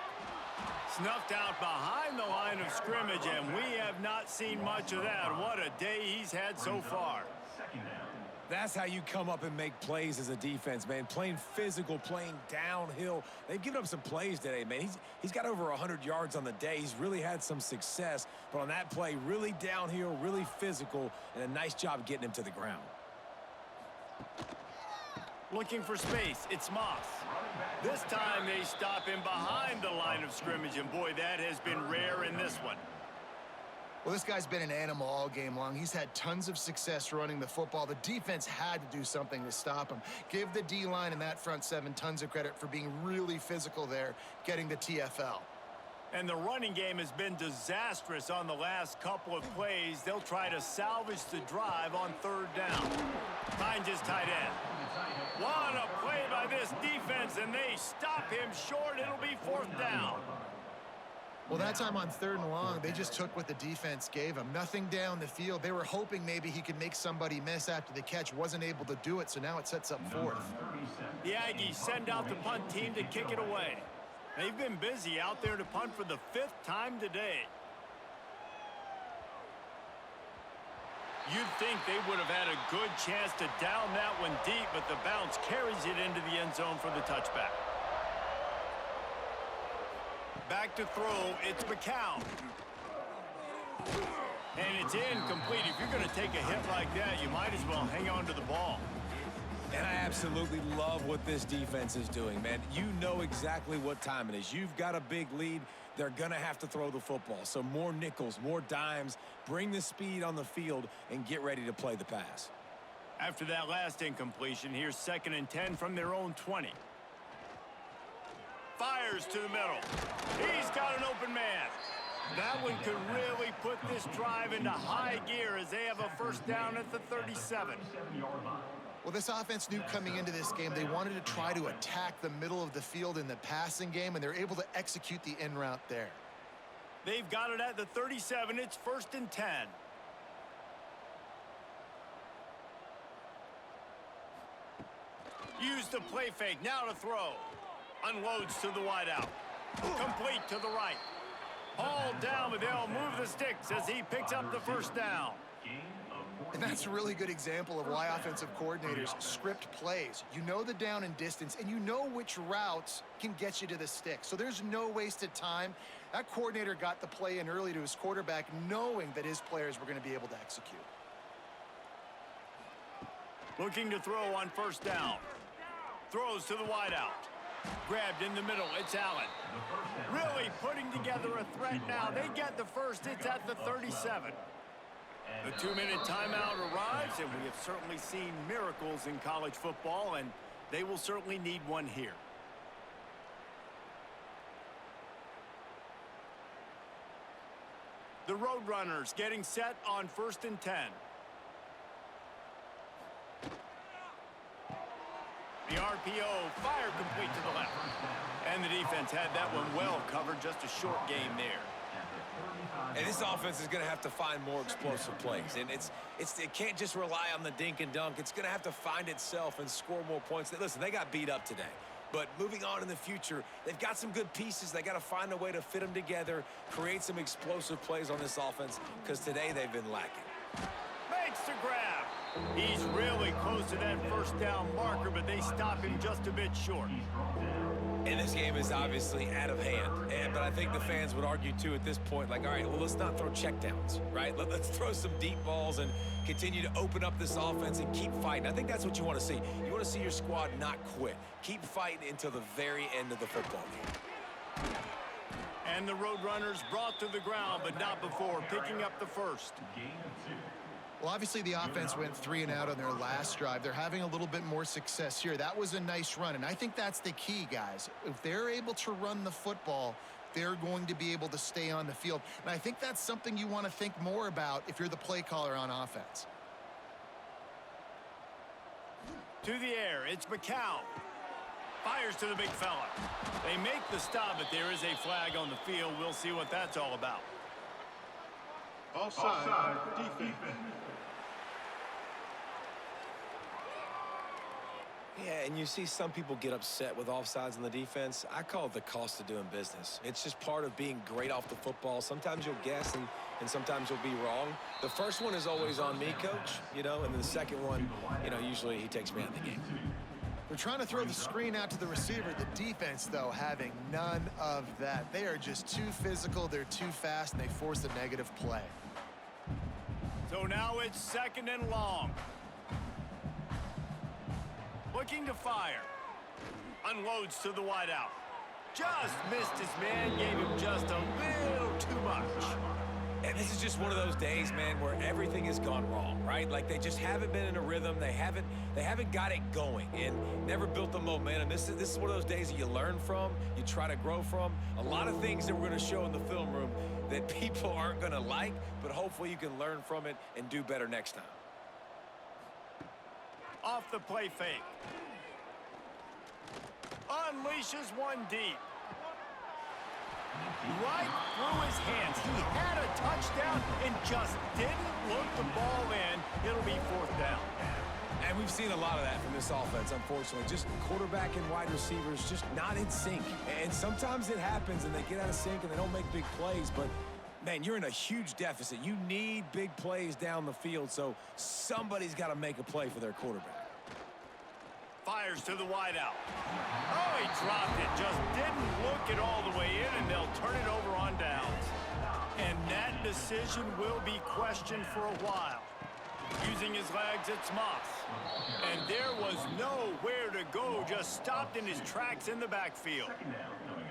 Snuffed out behind the line of scrimmage, and we have not seen much of that. What a day he's had so far. 2nd down. That's how you come up and make plays as a defense, man. Playing physical, playing downhill. They've given up some plays today, man. He's got over 100 yards on the day. He's really had some success. But on that play, really downhill, really physical, and a nice job getting him to the ground. Looking for space, it's Moss. This time they stop him behind the line of scrimmage, and boy, that has been rare in this one. Well, this guy's been an animal all game long. He's had tons of success running the football. The defense had to do something to stop him. Give the D-line and that front 7 tons of credit for being really physical there, getting the TFL. And the running game has been disastrous on the last couple of plays. They'll try to salvage the drive on 3rd down. Finds his tight end. What a play by this defense, and they stop him short. It'll be 4th down. Well, that time on 3rd and long, they just took what the defense gave them. Nothing down the field. They were hoping maybe he could make somebody miss after the catch. Wasn't able to do it, so now it sets up 4th. The Aggies send out the punt team to kick it away. They've been busy out there to punt for the 5th time today. You'd think they would have had a good chance to down that one deep, but the bounce carries it into the end zone for the touchback. Back to throw, it's McCown. And it's incomplete. If you're going to take a hit like that, you might as well hang on to the ball. And I absolutely love what this defense is doing, man. You know exactly what time it is. You've got a big lead. They're going to have to throw the football. So more nickels, more dimes, bring the speed on the field, and get ready to play the pass. After that last incompletion, here's 2nd and 10 from their own 20. Fires to the middle. He's got an open man. That one could really put this drive into high gear as they have a 1st down at the 37. Well, this offense knew coming into this game they wanted to try to attack the middle of the field in the passing game, and they're able to execute the in route there. They've got it at the 37. It's 1st and 10. Use the play fake. Now to throw. Unloads to the wideout. Complete to the right. Hauled down, but they'll move the sticks as he picks up the 1st down. And that's a really good example of why offensive coordinators script plays. You know the down and distance, and you know which routes can get you to the stick. So there's no wasted time. That coordinator got the play in early to his quarterback, knowing that his players were going to be able to execute. Looking to throw on 1st down. Throws to the wideout. Grabbed in the middle. It's Allen. Really putting together a threat now. They get the 1st. It's at the 37. The 2-minute timeout arrives, and we have certainly seen miracles in college football, and they will certainly need one here. The Roadrunners getting set on 1st and 10. The RPO, fire complete to the left. And the defense had that one well covered, just a short game there. And this offense is going to have to find more explosive plays. And it can't just rely on the dink and dunk. It's going to have to find itself and score more points. Listen, they got beat up today. But moving on in the future, they've got some good pieces. They got to find a way to fit them together, create some explosive plays on this offense, because today they've been lacking. Makes the grab. He's really close to that 1st down marker, but they stop him just a bit short. And this game is obviously out of hand. But I think the fans would argue, too, at this point, like, all right, well, let's not throw checkdowns, right? Let's throw some deep balls and continue to open up this offense and keep fighting. I think that's what you want to see. You want to see your squad not quit. Keep fighting until the very end of the football game. And the Roadrunners brought to the ground, but not before picking up the 1st. Well, obviously the offense went 3 and out on their last drive. They're having a little bit more success here. That was a nice run, and I think that's the key, guys. If they're able to run the football, they're going to be able to stay on the field. And I think that's something you want to think more about if you're the play caller on offense. To the air, it's McCown. Fires to the big fella. They make the stop, but there is a flag on the field. We'll see what that's all about. Offside, defense. Yeah, and you see some people get upset with offsides on the defense. I call it the cost of doing business. It's just part of being great off the football. Sometimes you'll guess, and sometimes you'll be wrong. The first one is always on me, Coach, and then the second one, usually he takes me out of the game. They're trying to throw the screen out to the receiver. The defense, though, having none of that. They are just too physical, they're too fast, and they force a negative play. So now it's 2nd and long. Looking to fire. Unloads to the wideout. Just missed his man, gave him just a little too much. And this is just one of those days, man, where everything has gone wrong, right? Like they just haven't been in a rhythm. They haven't got it going and never built the momentum. This is one of those days that you learn from, you try to grow from. A lot of things that we're going to show in the film room that people aren't going to like, but hopefully you can learn from it and do better next time. Off the play fake. Unleashes one deep. Right through his hands. He had a touchdown and just didn't look the ball in. It'll be 4th down. And we've seen a lot of that from this offense, unfortunately. Just quarterback and wide receivers just not in sync. And sometimes it happens and they get out of sync and they don't make big plays. But, man, you're in a huge deficit. You need big plays down the field, so somebody's got to make a play for their quarterback. Fires to the wideout. Oh, he dropped it. Just didn't look it all the way in, and they'll turn it over on downs. And that decision will be questioned for a while. Using his legs, it's Moss. And there was nowhere to go, just stopped in his tracks in the backfield. 2nd down,